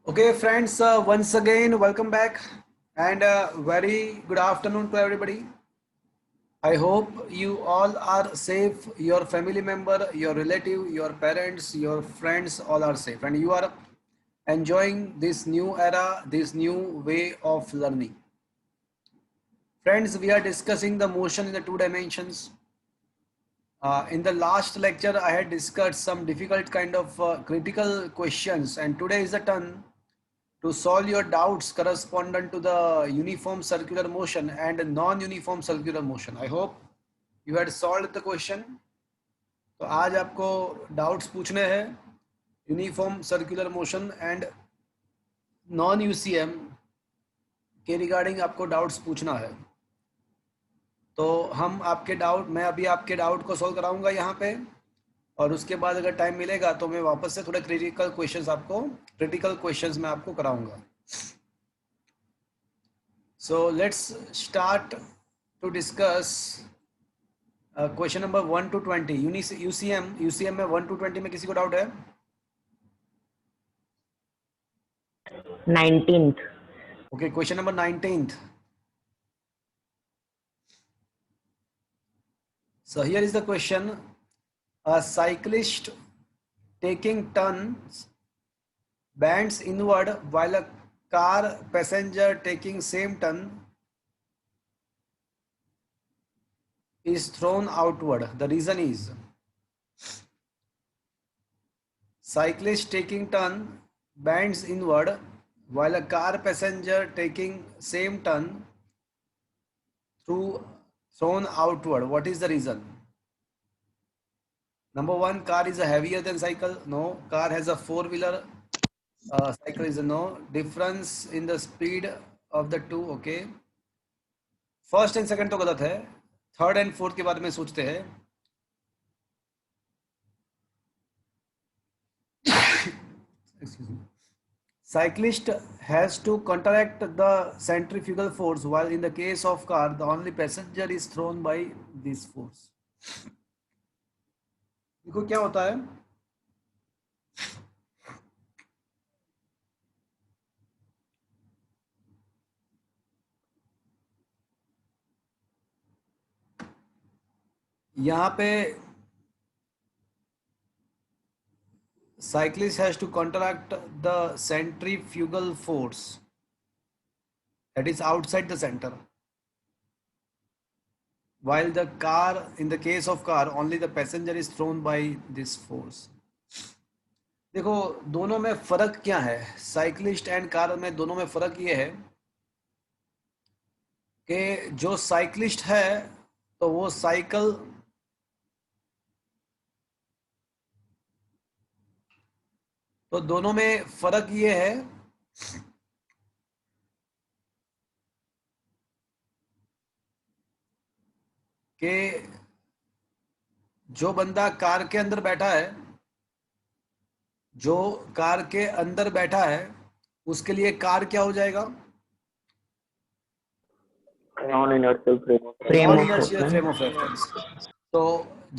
Okay, friends, once again, welcome back and very good afternoon to everybody. I hope you all are safe, your family member, your relative, your parents, your friends, all are safe, and you are enjoying this new era, this new way of learning. Friends, we are discussing the motion in the two dimensions. In the last lecture, I had discussed some difficult kind of critical questions, and today is the turn to solve your doubts correspondent to the uniform circular motion and non-uniform circular motion. I hope you had solved the question. तो आज आपको doubts पूछने हैं uniform circular motion and non UCM के regarding आपको doubts पूछना है. तो हम आपके डाउट मैं अभी आपके डाउट को सॉल्व कराऊंगा यहाँ पे, और उसके बाद अगर टाइम मिलेगा तो मैं वापस से थोड़े क्रिटिकल क्वेश्चंस मैं आपको कराऊंगा. So let's start to discuss question number 1 to 20. UCM में 1 to 20 में किसी को डाउट है? 19th. Okay, question number 19th. So here is the question. A cyclist taking turns bends inward while a car passenger taking same turn is thrown outward. The reason is cyclist taking turn bends inward while a car passenger taking same turn thrown outward. What is the reason? Number one, car is heavier than cycle. No. Car has a four-wheeler. Cycle is a no. Difference in the speed of the two. Okay. First and second तो गलत है. Third and fourth के बारे में सोचते हैं. Excuse me. Cyclist has to counteract the centrifugal force, while in the case of car, the only passenger is thrown by this force. देखो क्या होता है. यहाँ पे cyclist has to counteract the centrifugal force that is outside the center, while the car, in the case of car, only the passenger is thrown by this force. देखो दोनों में फर्क क्या है. साइकिलिस्ट एंड कार में दोनों में फर्क ये है कि जो साइकिलिस्ट है तो वो साइकिल तो दोनों में फर्क ये है कि जो बंदा कार के अंदर बैठा है, जो कार के अंदर बैठा है, उसके लिए कार क्या हो जाएगा? Non inertial frame of reference. तो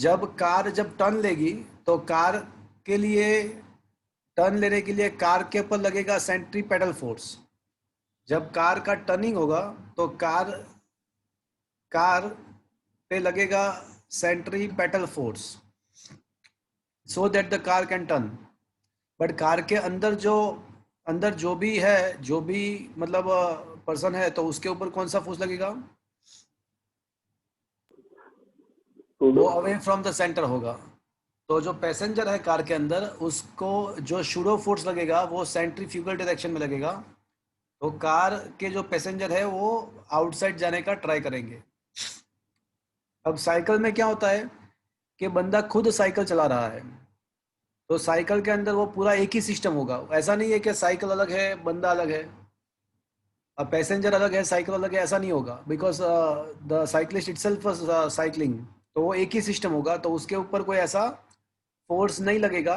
जब कार टर्न लेगी तो कार के लिए टर्न लेने के लिए कार के ऊपर लगेगा सेंट्रीपेटल फोर्स. जब कार का टर्निंग होगा तो कार पे लगेगा centripetal force so that the car can turn. But car के अंदर जो भी है, जो भी मतलब पर्सन है, तो उसके ऊपर कौन सा फोर्स लगेगा? वो अवे फ्रॉम द सेंटर होगा. तो जो पैसेंजर है कार के अंदर, उसको जो शूडो फोर्स लगेगा वो सेंट्रीफ्यूगल डायरेक्शन में लगेगा. तो कार के जो पैसेंजर है वो आउटसाइड जाने का ट्राई करेंगे. अब साइकिल में क्या होता है कि बंदा खुद साइकिल चला रहा है, तो साइकिल के अंदर वो पूरा एक ही सिस्टम होगा. ऐसा नहीं है कि साइकिल अलग है, बंदा अलग है, अब पैसेंजर अलग है, साइकिल अलग है, ऐसा नहीं होगा. Because the cyclist itself cycling, तो वो एक ही सिस्टम होगा. तो उसके ऊपर कोई ऐसा फोर्स नहीं लगेगा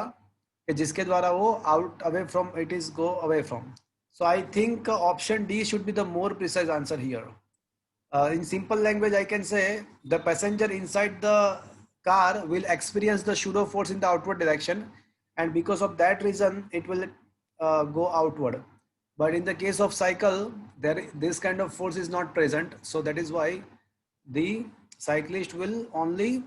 कि जिसके द्वारा वो out away from it is go away from. So I think option D should be the more precise answer here. In simple language, I can say the passenger inside the car will experience the pseudo force in the outward direction, and because of that reason, it will go outward. But in the case of cycle, this kind of force is not present. So that is why the cyclist will only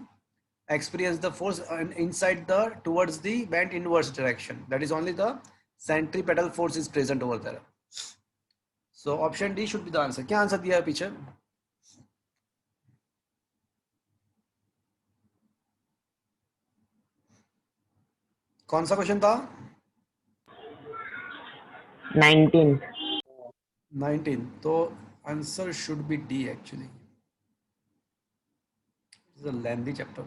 experience the force inside the towards the bent inverse direction. That is only the centripetal force is present over there. So option D should be the answer. क्या answer दिया है पीछे? कौन सा question था? 19. 19. तो answer should be D actually. It's a lengthy chapter.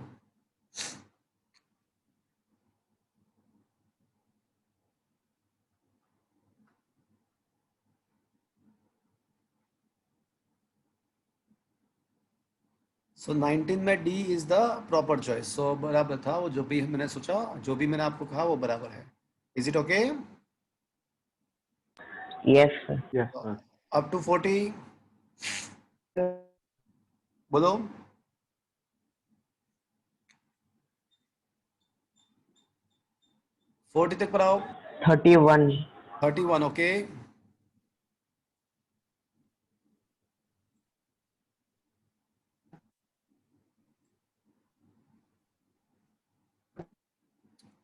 So 19 में D is the proper choice. So बराबर था वो, जो भी मैंने सोचा, जो भी मैंने आपको कहा वो बराबर है. Is it okay? Yes, sir. Yes, sir. Up to 40 बोलो. फोर्टी तक पढ़ाओ. 31. 31. Okay.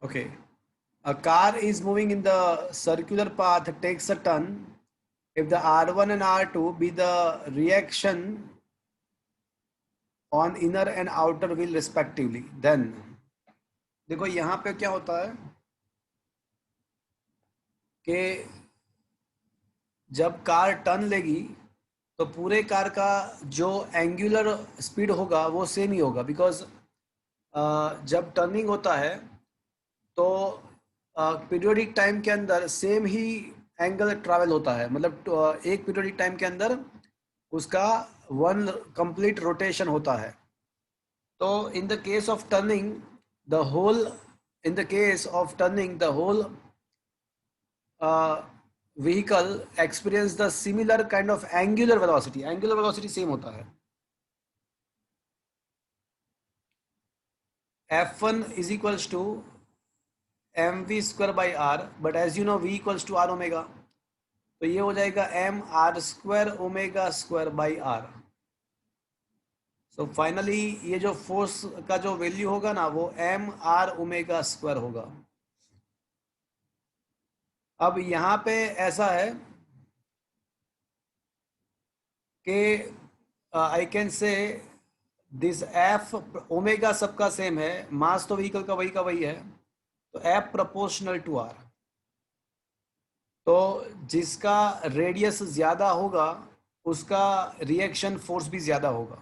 Okay. A car is moving in the circular path, takes a turn. If the R1 and R2 be the reaction on inner and outer wheel respectively, then देखो यहाँ पे क्या होता है कि जब कार टर्न लेगी तो पूरे कार का जो एंगुलर स्पीड होगा वो सेम ही होगा. बिकॉज जब टर्निंग होता है तो पीरियोडिक टाइम के अंदर सेम ही एंगल ट्रैवल होता है. मतलब एक पीरियोडिक टाइम के अंदर उसका वन कंप्लीट रोटेशन होता है. तो in the case of turning the whole vehicle experience the similar kind of angular velocity. Angular velocity same होता है. F1 is equals to mv square by r, but as you know v equals to r omega, तो ये हो जाएगा m r square omega square by r. So finally ये जो force का जो वैल्यू होगा ना वो m r omega square होगा. अब यहाँ पे ऐसा है कि I can say this f omega सबका सेम है, मास तो व्हीकल का वही है, तो f प्रोपोर्शनल टू r. तो जिसका रेडियस ज्यादा होगा उसका रिएक्शन फोर्स भी ज्यादा होगा.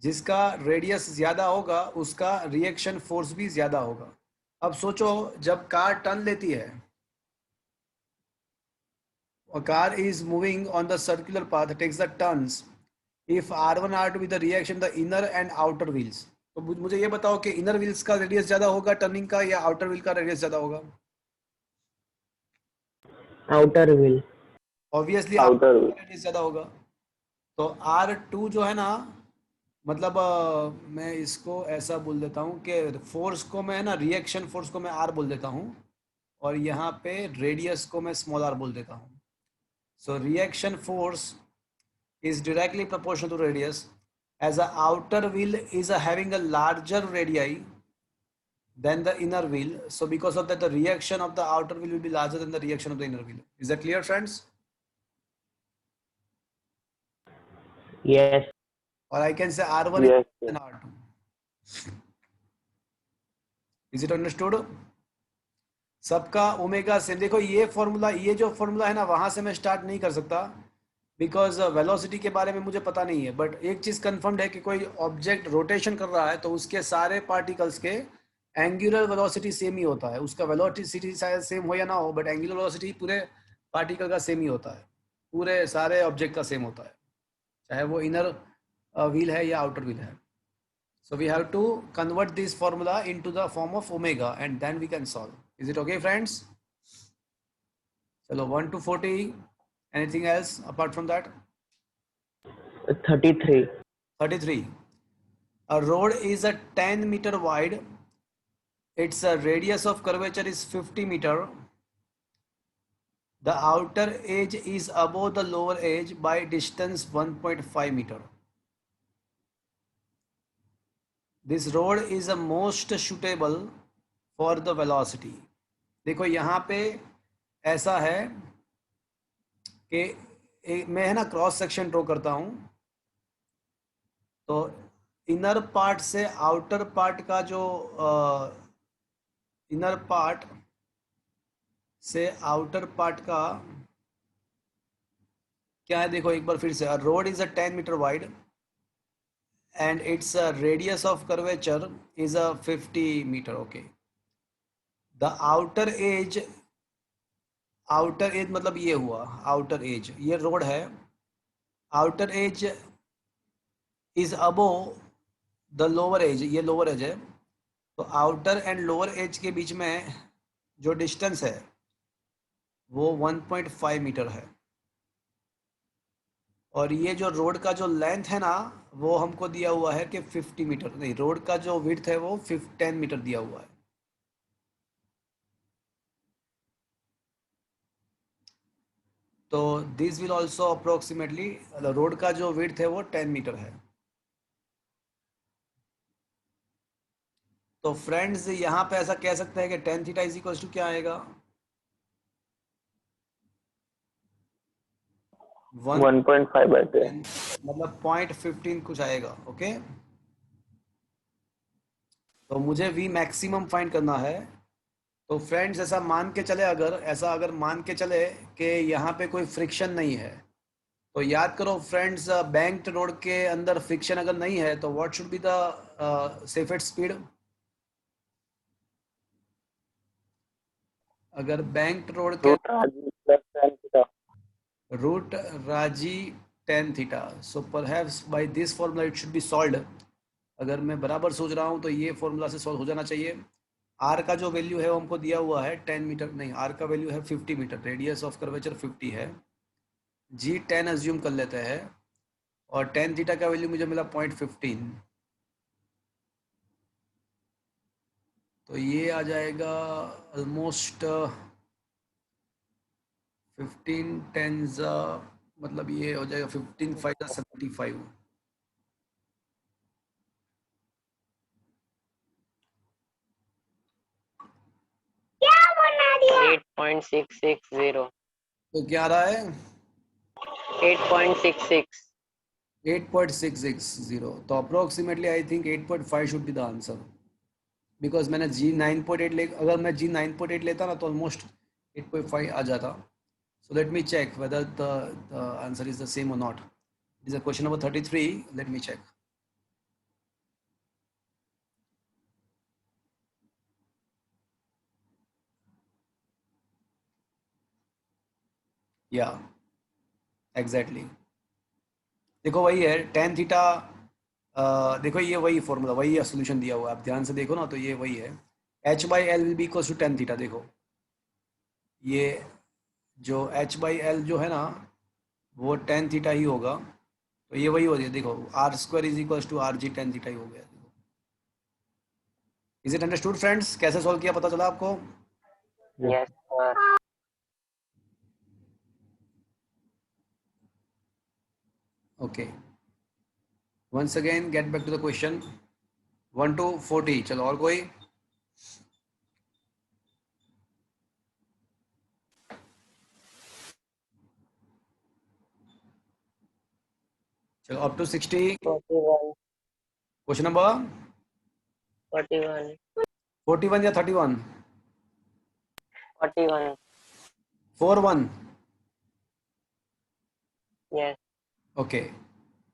जिसका रेडियस ज्यादा होगा उसका रिएक्शन फोर्स भी ज्यादा होगा. अब सोचो जब कार टर्न लेती है, a car is moving on the circular path, takes the turns. If R1 R2 with the reaction the inner and outer wheels, तो मुझे ये बताओ कि इनर व्हील्स का रेडियस ज्यादा होगा टर्निंग का या आउटर व्हील का रेडियस ज्यादा होगा? Outer wheel. Obviously Outer wheel. Radius ज्यादा होगा. तो R2 जो है ना, मतलब मैं इसको ऐसा बोल देता हूँ कि फोर्स को मैं ना, रिएक्शन फोर्स को मैं R बोल देता हूँ और यहाँ पे रेडियस को मैं स्मॉल r बोल देता हूँ. So reaction force is directly proportional to radius. As the outer wheel is having a larger radii than the inner wheel, so because of that the reaction of the outer wheel will be larger than the reaction of the inner wheel. Is that clear, friends? Yes. Or I can say R1 Yes, is and R2. Is it understood? सबका omega same. देखो ये formula, ये जो formula है ना, वहां से मैं स्टार्ट नहीं कर सकता बिकॉज वेलोसिटी के बारे में मुझे पता नहीं है. बट एक चीज कंफर्म्ड है कि कोई ऑब्जेक्ट रोटेशन कर रहा है तो उसके सारे पार्टिकल्स के एंगुलर वेलोसिटी सेम ही होता है. उसका वेलोसिटी शायद सेम हो या ना हो, बट एंगुलर वेलोसिटी पूरे पार्टिकल का सेम ही होता है, पूरे सारे ऑब्जेक्ट का सेम होता है, चाहे वो इनर व्हील है या आउटर व्हील है. So we have to convert this formula into the form of omega and then we can solve. Is it okay, friends? Chalo, 1 to 40. Anything else apart from that? 33. 33. A road is a 10 meter wide. Its radius of curvature is 50 meter. The outer edge is above the lower edge by distance 1.5 meter. This road is the most suitable for the velocity. देखो यहाँ पे ऐसा है कि मैं है ना cross section draw करता हूँ, तो इनर पार्ट से आउटर पार्ट का जो इनर पार्ट से आउटर पार्ट का क्या है, देखो एक बार फिर से, road is a 10 metre wide and its radius of curvature is a 50 meter. Okay, the outer edge मतलब ये हुआ outer edge, ये रोड है, outer edge is above the lower edge, ये lower edge है, तो outer and lower edge के बीच में जो distance है वो 1.5 मीटर है, और ये जो रोड का जो लेंथ है ना वो हमको दिया हुआ है कि 50 मीटर, नहीं, रोड का जो विड्थ है वो 10 मीटर दिया हुआ है। तो this will also approximately, road का जो विड्थ है वो 10 मीटर है। तो फ्रेंड्स यहाँ पे ऐसा कह सकते हैं कि tan theta is equal to क्या आएगा, 1.5/10, मतलब 0.15 कुछ आएगा। ओके, तो मुझे v मैक्सिमम फाइंड करना है। तो फ्रेंड्स ऐसा मान के चले, अगर मान के चले कि यहाँ पे कोई फ्रिक्शन नहीं है, तो याद करो फ्रेंड्स, बैंक्ड रोड के अंदर फ्रिक्शन अगर नहीं है तो what should be the safest speed. अगर बैंक्ड रोड के रूट राजी tan theta, so perhaps by this formula it should be solved. अगर मैं बराबर सोच रहा हूँ तो ये फॉर्मूला से सॉल्व हो जाना चाहिए। आर का जो वैल्यू है वो हमको दिया हुआ है 10 मीटर, नहीं, आर का वैल्यू है 50 मीटर, रेडियस ऑफ कर्वेचर 50 है, जी 10 अज्यूम कर लेते हैं, और tan थीटा का वैल्यू मुझे मिला 0.15, तो ये आ जाएगा ऑलमोस्ट 15 टेंस, मतलब ये हो जाएगा 15 5 75। 8.660, तो क्या आ रहा है, 8.66, 8.660, तो approximately I think 8.5 should be the answer, because मैंने जी 9.8 ले, अगर मैं जी 9.8 लेता ना तो ऑलमोस्ट 8.5 आ जाता। So let me check whether the answer is the same और not. It is a question number 33, let me check. या एग्जैक्टली, देखो वही है tan थीटा, देखो ये वही फॉर्मूला, वही सोल्यूशन दिया हुआ है, आप ध्यान से देखो ना, तो ये वही है, h/l will be equal to tan theta. देखो ये जो h/l जो है ना वो tan थीटा ही होगा, तो ये वही हो गया, देखो r² is equal to rg tan theta ही हो गया। इज इट अंडरस्टूड फ्रेंड्स, कैसे सॉल्व किया पता चला आपको? yes sir. Okay, once again get back to the question 1 to 40। चलो और कोई, चलो अप टू 60। 41, क्वेश्चन नंबर 41, 41 या 31? 41, 41, yes, okay.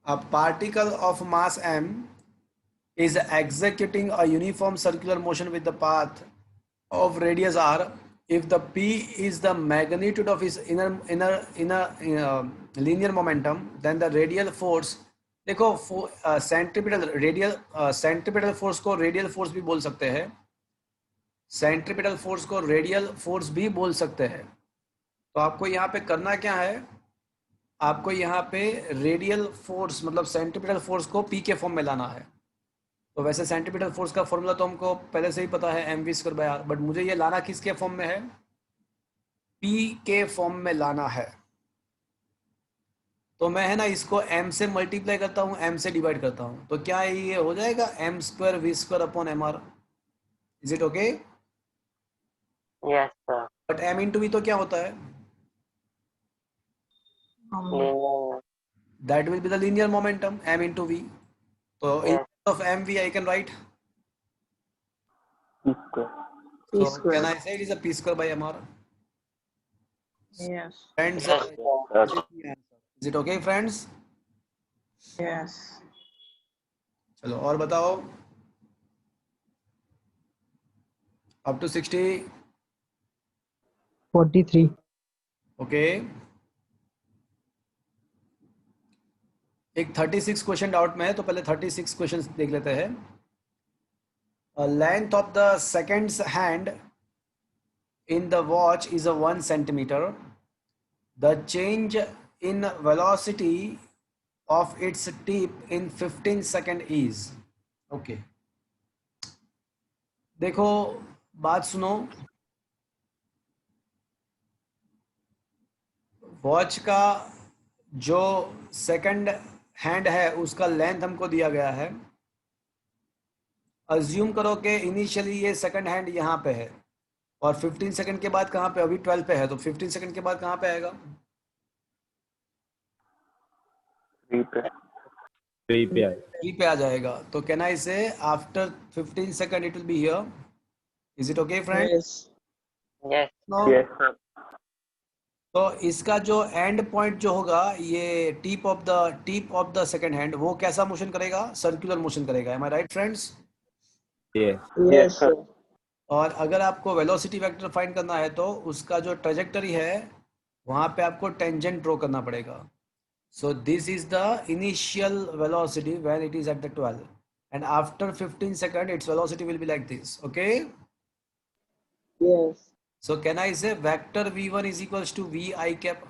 A particle of mass m is executing a uniform circular motion with the path of radius r if the p is the magnitude of its inner linear momentum, then the radial force, देखो centripetal force को radial force भी बोल सकते हैं, centripetal force को radial force भी बोल सकते हैं। तो आपको यहाँ पे करना क्या है, आपको यहाँ पे रेडियल फोर्स मतलब सेंट्रीपिटल फोर्स को पी के फॉर्म में लाना है। तो वैसे सेंट्रीपिटल फोर्स का फॉर्मूला तो हमको पहले से ही पता है mv² बाय आर, बट मुझे ये लाना किसके फॉर्म में है, p के फॉर्म में लाना है तो मैं है ना इसको m से मल्टीप्लाई करता हूँ, m से डिवाइड करता हूँ, तो क्या ये हो जाएगा m square v square upon mr? Is it okay? Yes, sir. But m into v तो क्या होता है? Linear. That will be the linear momentum m into v. So Yes. instead of mv I can write. P square. So square. can I say it is a p square by mr? Yes. Friends, Yes, sir. this is the answer. Is it okay, friends? Yes. चलो और बताओ. Up to 60. 43. Okay. एक 36 question doubt में है तो पहले 36 question देख लेते हैं. Length of the second's hand in the watch is a 1 centimeter. The change in velocity of its tip in 15 second is. Okay. देखो बात सुनो. वॉच का जो सेकंड हैंड है उसका लेंथ हमको दिया गया है. अज्यूम करो कि इनिशियली ये सेकंड हैंड यहाँ पे है और 15 सेकंड के बाद कहाँ पे, अभी 12 पे है, तो 15 सेकंड के बाद कहाँ पे आएगा? 3 पे. 3 पे आए. 3 पे आ जाएगा. तो कैन आई से after 15 second it will be here? Is it okay friend? Yes. Yes. Yes, sir. तो इसका जो एंड पॉइंट जो होगा ये tip of the second hand, वो कैसा मोशन करेगा? सर्कुलर मोशन करेगा. Am I right friends? Yes. Yes, sir. और अगर आपको वेलोसिटी वेक्टर फाइंड करना है तो उसका जो ट्रेजेक्टरी है वहां पे आपको टेंजेंट ड्रॉ करना पड़ेगा. So this is the initial velocity when it is at the 12 and after 15 second its velocity will be like this. Okay. Yes. So can I say vector v1 is equals to vi cap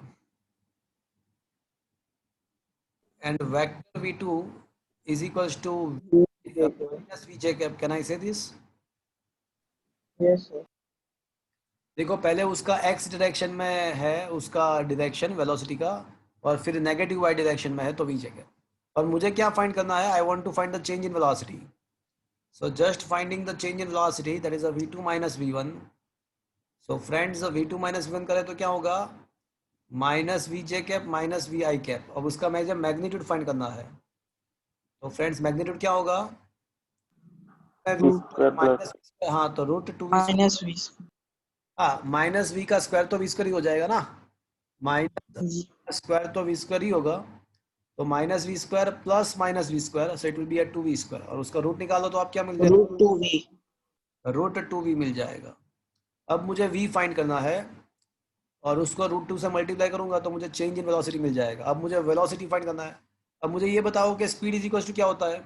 and vector v2 is equals to minus vj cap? Can I say this? Yes, sir. देखो पहले उसका x direction में है उसका direction velocity का और फिर negative y direction में है तो vj cap. और मुझे क्या फाइंड करना है? I want to find the change in velocity. So just finding the change in velocity, that is a v2 minus v1. सो फ्रेंड्स v2 minus v1 करें तो क्या होगा? Minus v j cap minus v i cap. अब उसका मुझे magnitude find करना है. तो फ्रेंड्स मैग्नीट्यूड क्या होगा? माइनस, हाँ तो रूट 2 Minus v. हाँ माइनस वी का स्क्वायर तो वी स्क्वायर ही हो जाएगा ना. माइनस स्क्वायर तो वी स्क्वायर ही होगा. तो minus v square plus minus v square, so it will be at 2v square. और उसका रूट निकालो तो आप क्या मिल जाएगा? Root 2v. रूट 2v मिल जाएगा. अब मुझे v फाइंड करना है और उसको रूट 2 से मल्टीप्लाई करूंगा तो मुझे चेंज इन वेलोसिटी मिल जाएगा. अब मुझे वेलोसिटी फाइंड करना है. अब मुझे ये बताओ कि स्पीड इज इक्वल टू क्या होता है?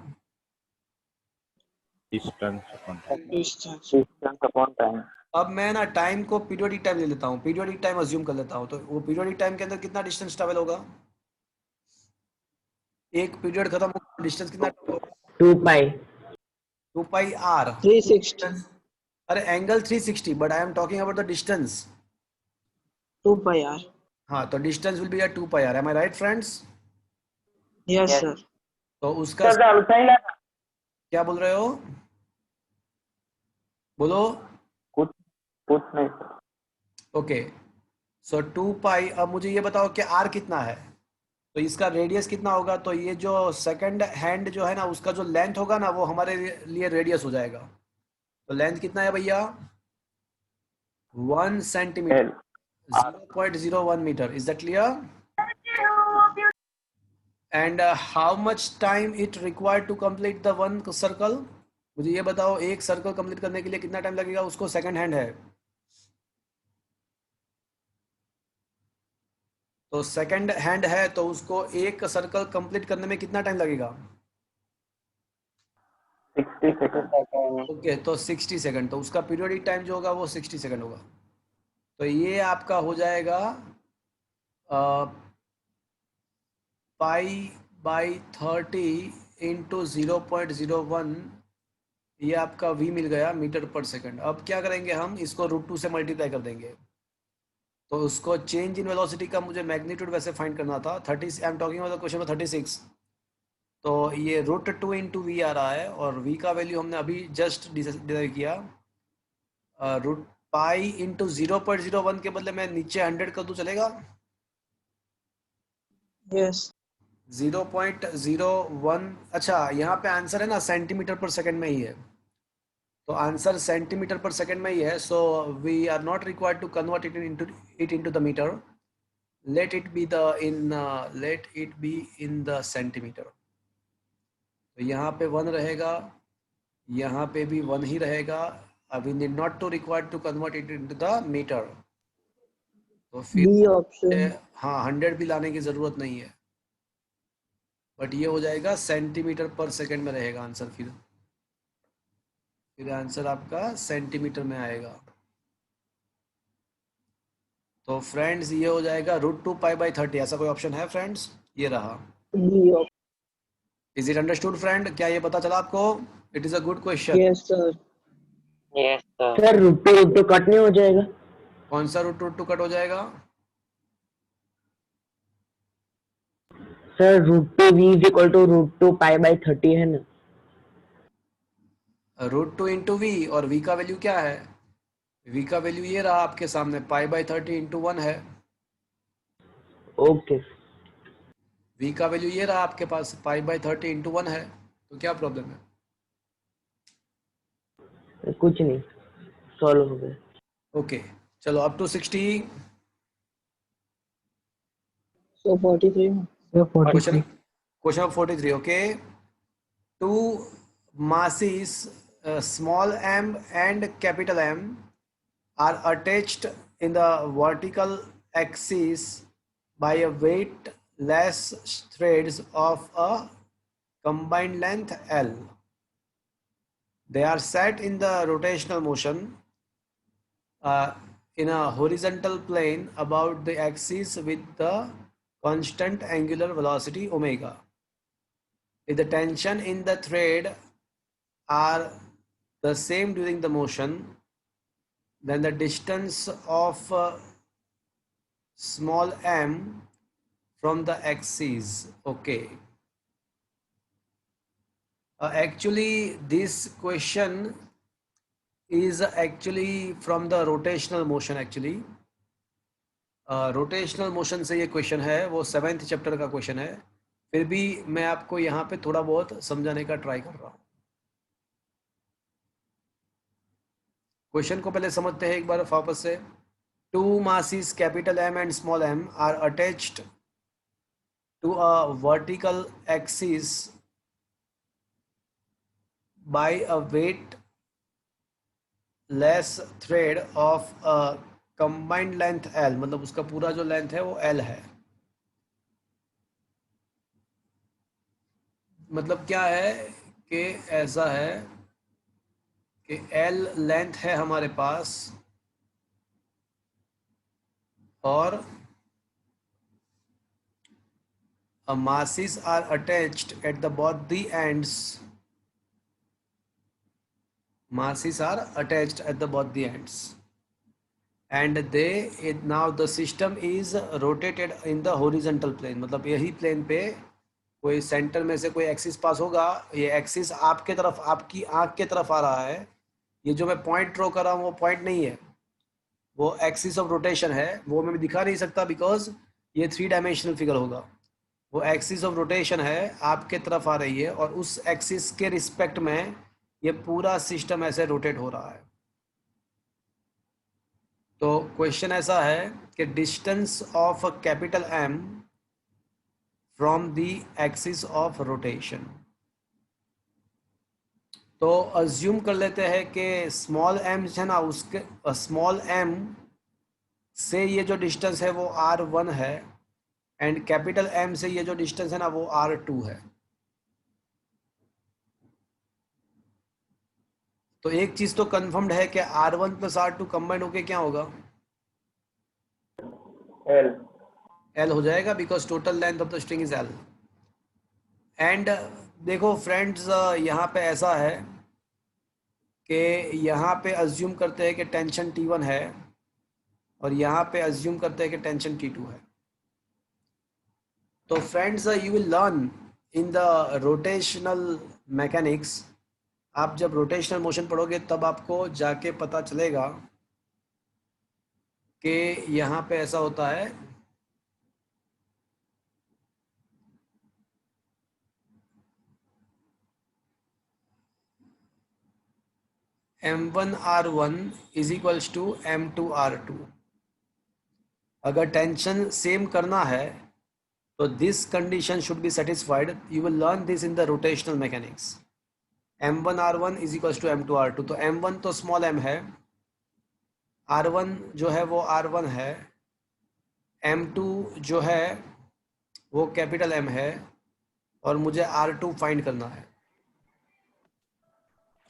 Distance upon time. Distance. Distance upon time. अब मैं ना टाइम को पीरियोडिक टाइम ले लेता हूँ, पीरियोडिक टाइम अज्यूम कर लेता हूँ. तो वो पीरियोडिक टाइम के अंदर कितना डिस्टेंस ट्रैवल होगा? एक पीरियड खत्म होगा, डिस्टेंस कितना होगा? 2 pi. 2 pi r. 360. अरे angle 360, but I am talking about the distance. 2 pi r. हाँ तो distance will be at 2 pi r. Am I right friends? Yes, Yes. sir. तो उसका क्या बोल रहे हो? बोलो. कुछ नहीं sir. ओके. सो 2 पाई. अब मुझे ये बताओ कि आर कितना है, तो इसका रेडियस कितना होगा? तो ये जो सेकंड हैंड जो है ना उसका जो लेंथ होगा ना वो हमारे लिए रेडियस हो जाएगा. तो लेंथ कितना है भैया? 1 centimetre, 0.01 metre. Is that clear? And how much time it required to complete the one circle? मुझे ये बताओ एक सर्कल कंप्लीट करने के लिए कितना टाइम लगेगा? उसको सेकंड हैंड है तो सेकंड हैंड है तो उसको एक सर्कल कंप्लीट करने में कितना टाइम लगेगा? 60 seconds. Second. ओके तो 60 सेकंड. तो उसका पीरियोडिक टाइम जो होगा वो 60 सेकंड होगा. तो ये आपका हो जाएगा पाई बाई 30 इंटू 0.01. ये आपका v मिल गया मीटर पर सेकंड. अब क्या करेंगे हम? इसको रूट 2 से मल्टीप्लाई कर देंगे. तो उसको चेंज इन वेलोसिटी का मुझे मैग्नीट्यूड वैसे फाइंड करना था। 30 आई am talking about question number 36। तो ये √2 इंटू वी आ रहा है और वी का वैल्यू हमने अभी जस्ट डिराइव किया। रूट पाई इंटू 0.01 के बदले मैं नीचे 100 कर दूं, चलेगा? Yes. 0.01। अच्छा, यहाँ पे आंसर है ना सेंटीमीटर पर सेकंड में ही है, तो आंसर सेंटीमीटर पर सेकंड में ही है। So we are not required to convert it into the metre. Let it be in the centimetre. तो यहाँ पे 1 रहेगा, यहाँ पे भी 1 ही रहेगा। We need not to required to convert it into the metre. तो फिर B option. हाँ 100 भी लाने की ज़रूरत नहीं है, बट ये हो जाएगा सेंटीमीटर पर सेकंड में रहेगा आंसर। फिर आंसर आपका सेंटीमीटर में आएगा। तो फ्रेंड्स ये हो जाएगा √2 π/30। ऐसा कोई ऑप्शन है फ्रेंड्स? ये रहा। B option. Is it understood friend? क्या ये पता चला आपको? It is a good question. Yes, sir. Yes, sir. Sir √2 cut नहीं हो जाएगा? कौन सा √2 कट हो जाएगा? Sir √2v is equal to √2 π/30 है ना? √2 इंटू वी, और वी का वैल्यू क्या है? वी का वैल्यू ये रहा आपके सामने, π/30 इंटू 1 है। ओके। वी का वैल्यू ये रहा आपके पास, π/30 इंटू 1 है। तो क्या प्रॉब्लम है? कुछ नहीं, सॉल्व हो गया। ओके चलो up to 60। So 43. Question number 43। Okay, two masses small m and capital M are attached in the vertical axis by a weightless threads of a combined length L. They are set in the rotational motion in a horizontal plane about the axis with the constant angular velocity omega. If the tension in the thread are the same during the motion, then the distance of small m from the axis. Okay. Actually, this question is actually from the rotational motion actually. Rotational motion से ये question है, वो 7th chapter का question है। फिर भी मैं आपको यहाँ पे थोड़ा बहुत समझाने का ट्राई कर रहा हूँ। क्वेश्चन को पहले समझते हैं एक बार वापस से। Two masses capital M and small m are attached to a vertical axis by a weightless thread of a combined length L, मतलब उसका पूरा जो लेंथ है वो L है। मतलब क्या है कि ऐसा है कि L लेंथ है हमारे पास और masses are attached at the both the ends. Masses are attached at the both the ends. And now the system is rotated in the horizontal plane. मतलब यही प्लेन पे कोई सेंटर में से कोई एक्सिस पास होगा। ये एक्सिस आपके तरफ, आपकी आंख के तरफ आ रहा है। ये जो मैं पॉइंट ड्रॉ कर रहा हूँ वो पॉइंट नहीं है, वो एक्सिस ऑफ रोटेशन है। वो मैं दिखा नहीं सकता बिकॉज ये 3 डायमेंशनल फिगर होगा। वो एक्सिस ऑफ रोटेशन है, आपके तरफ आ रही है और उस एक्सिस के रिस्पेक्ट में ये पूरा सिस्टम ऐसे रोटेट हो रहा है। तो क्वेश्चन ऐसा है कि distance of capital M from the axis of rotation. तो अज्यूम कर लेते हैं कि स्मॉल m है ना, उसके स्मॉल m से ये जो डिस्टेंस है वो r1 है एंड कैपिटल M से ये जो डिस्टेंस है ना वो r2 है। तो एक चीज तो कंफर्म्ड है कि r1 प्लस r2 कंबाइंड होके क्या होगा? L हो जाएगा because total length of the string is L। And देखो फ्रेंड्स, यहाँ पे ऐसा है कि यहाँ पे अज्यूम करते हैं कि टेंशन T1 है और यहाँ पे अज्यूम करते हैं कि टेंशन T2 है। तो friends you will learn in the rotational mechanics, आप जब रोटेशनल मोशन पढ़ोगे तब आपको जाके पता चलेगा कि यहाँ पे ऐसा होता है M1R1 is equals to M2R2। अगर टेंशन सेम करना है तो this condition should be satisfied. You will learn this in the rotational mechanics. M1R1 is equals to M2R2। तो M1 तो स्मॉल m है, R1 जो है वो R1 है, M2 जो है वो कैपिटल M है, और मुझे R2 फाइंड करना है।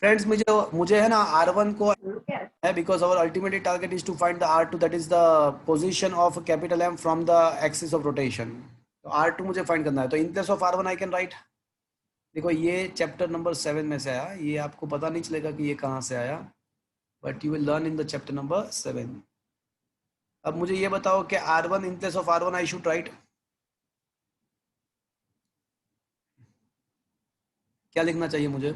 फ्रेंड्स मुझे मुझे है ना R1 को है because our ultimately target is to find the R2, that is the position of capital M from the axis of rotation. तो R2 मुझे फाइंड करना है। तो in place of R1 I can write, देखो ये chapter number 7 में से आया, ये आपको पता नहीं चलेगा कि ये कहाँ से आया, but you will learn in the chapter number 7। अब मुझे ये बताओ कि R1 in place of R1 I should write, क्या लिखना चाहिए मुझे?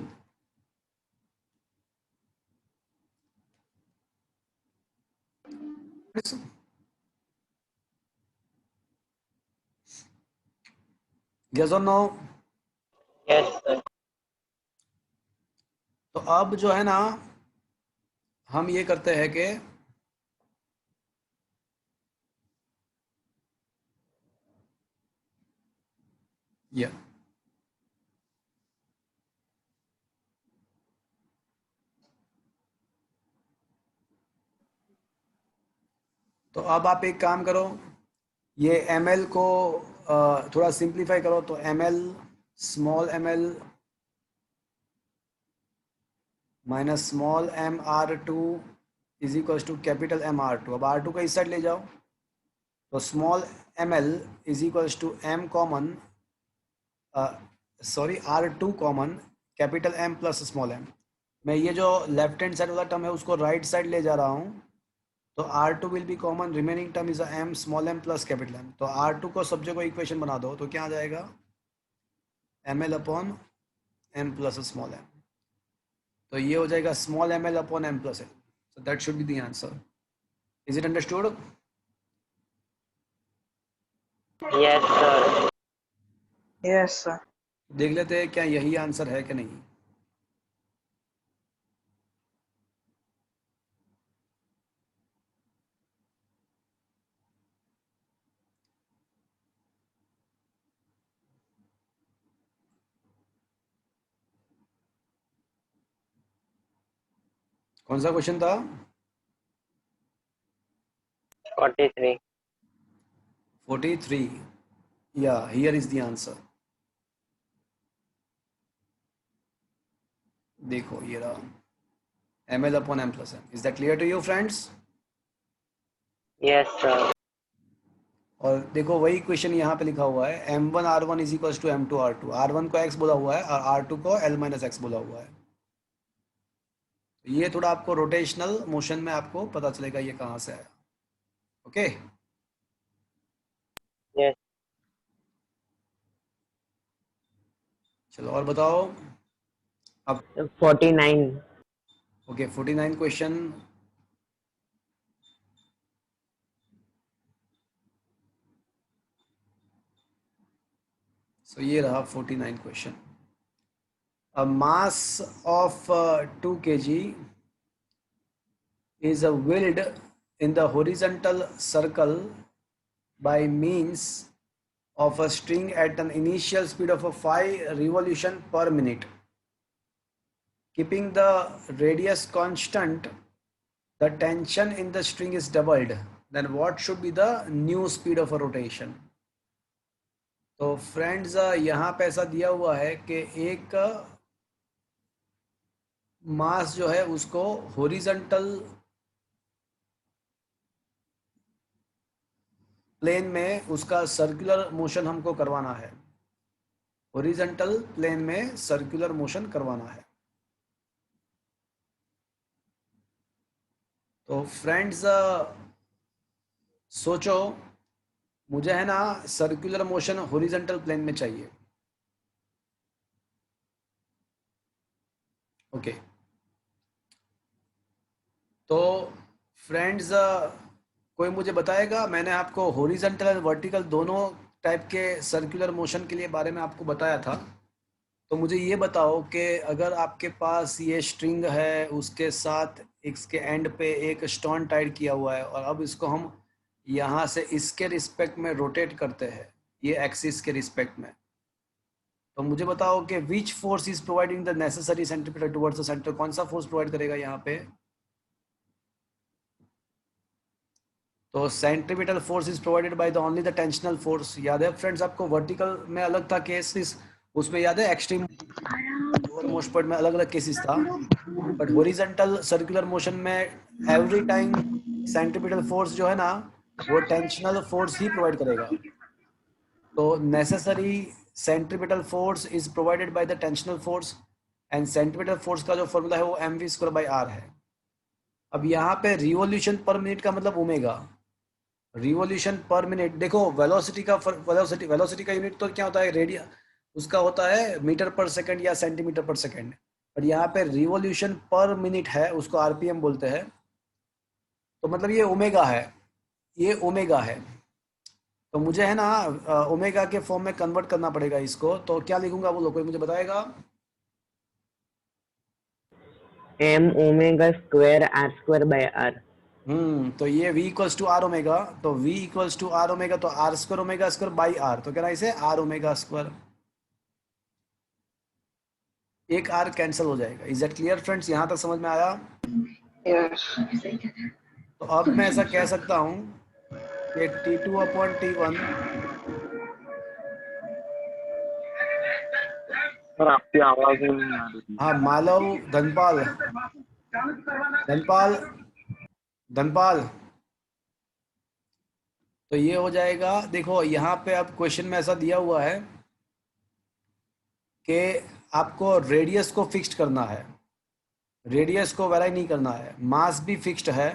yes or no? Yes, sir. तो अब जो है ना हम ये करते हैं कि ये तो अब आप एक काम करो, ये ml को थोड़ा सिंप्लीफाई करो। तो ml small ml minus small m R2 is equal to capital M R2। अब R2 को इस साइड ले जाओ, तो small ml is equal to m common sorry R2 common capital M plus small m। मैं ये जो लेफ्ट हैंड साइड वाला टर्म है उसको राइट साइड ले जा रहा हूँ, तो R2 will be common, remaining term is m small m plus capital M। तो R2 को सब्जेक्ट को इक्वेशन बना दो, तो क्या आ जाएगा ml upon m plus small m। तो ये हो जाएगा small ml upon m plus l। So that should be the answer. Is it understood? Yes, sir. Yes, sir. देख लेते हैं क्या यही आंसर है कि नहीं। कौन सा क्वेश्चन था? 43. 43। Yeah, here is the answer. देखो ये रहा ml upon m plus m। Is that clear to you friends? Yes, sir. और देखो वही क्वेश्चन यहाँ पे लिखा हुआ है, m1 r1 is equal to m2 r2। r1 को x बोला हुआ है और r2 को l माइनस x बोला हुआ है। तो ये थोड़ा आपको रोटेशनल मोशन में आपको पता चलेगा ये कहाँ से आया। Okay Yes. चलो और बताओ अब। 49. Okay 49 question. सो ये रहा 49 question. A mass of 2 kg is willed in the horizontal circle by means of a string at an initial speed of 5 revolution per minute. Keeping the radius constant, the tension in the string is doubled. Then what should be the new speed of a rotation? तो friends यहाँ पे ऐसा दिया हुआ है कि एक मास जो है उसको हॉरिजॉन्टल प्लेन में उसका सर्कुलर मोशन हमको करवाना है। हॉरिजॉन्टल प्लेन में सर्कुलर मोशन करवाना है। तो फ्रेंड्स सोचो, मुझे है ना सर्कुलर मोशन हॉरिजॉन्टल प्लेन में चाहिए। ओके, तो फ्रेंड्स, कोई मुझे बताएगा, मैंने आपको हॉरिजॉन्टल और वर्टिकल दोनों टाइप के सर्कुलर मोशन के लिए बारे में आपको बताया था। तो मुझे ये बताओ कि अगर आपके पास ये स्ट्रिंग है, उसके साथ इसके एंड पे एक स्टोन टाइड किया हुआ है, और अब इसको हम यहाँ से इसके रिस्पेक्ट में रोटेट करते हैं, ये एक्सिस के रिस्पेक्ट में, तो मुझे बताओ कि विच force is providing the necessary centripetal towards the centre. कौन सा फोर्स प्रोवाइड करेगा यहाँ पे? तो centripetal force is provided by the only the tensional force. याद है फ्रेंड्स आपको, वर्टिकल में अलग था केसेस, उसमें याद है एक्सट्रीम मोस्ट पॉइंट में अलग अलग केसेस था, बट हॉरिजॉन्टल सर्कुलर मोशन में एवरी टाइम सेंट्रीपिटल फोर्स जो है ना, वो टेंशनल फोर्स ही प्रोवाइड करेगा। तो necessary centripetal force is provided by the tensional force, and centripetal force का जो फॉर्मूला है वो mv²/r है। अब यहाँ पे रिवॉल्यूशन पर मिनट का मतलब ओमेगा, रिवॉल्यूशन पर मिनट। देखो वेलोसिटी का वेलोसिटी का यूनिट तो क्या होता है, रेडियन, उसका होता है मीटर पर सेकंड या सेंटीमीटर पर सेकंड, पर यहाँ पे रिवॉल्यूशन पर मिनट है, उसको आरपीएम बोलते हैं। तो मतलब ये ओमेगा है, ये ओमेगा है। तो मुझे है ना ओमेगा के फॉर्म में कन्वर्ट करना पड़ेगा इसको, तो क्या लिखूंगा वो लोग कोई मुझे बताएगा? m omega square r²/r। तो ये v equals to R omega, तो v equals to R omega, तो R square omega square by are, तो क्या इसे आर ओमेगा स्क्वायर, एक आर कैंसिल हो जाएगा। Is that clear friends? यहाँ तक समझ में आया? Yes. तो अब मैं ऐसा कह सकता हूँ कि T2/T1, सर आपकी आवाज ही नहीं आ रही। हाँ मालव धनपाल धनपाल धनपाल, तो ये हो जाएगा। देखो यहाँ पे अब क्वेश्चन में ऐसा दिया हुआ है कि आपको रेडियस को फिक्स्ड करना है, रेडियस को वेरी नहीं करना है, मास भी फिक्स्ड है,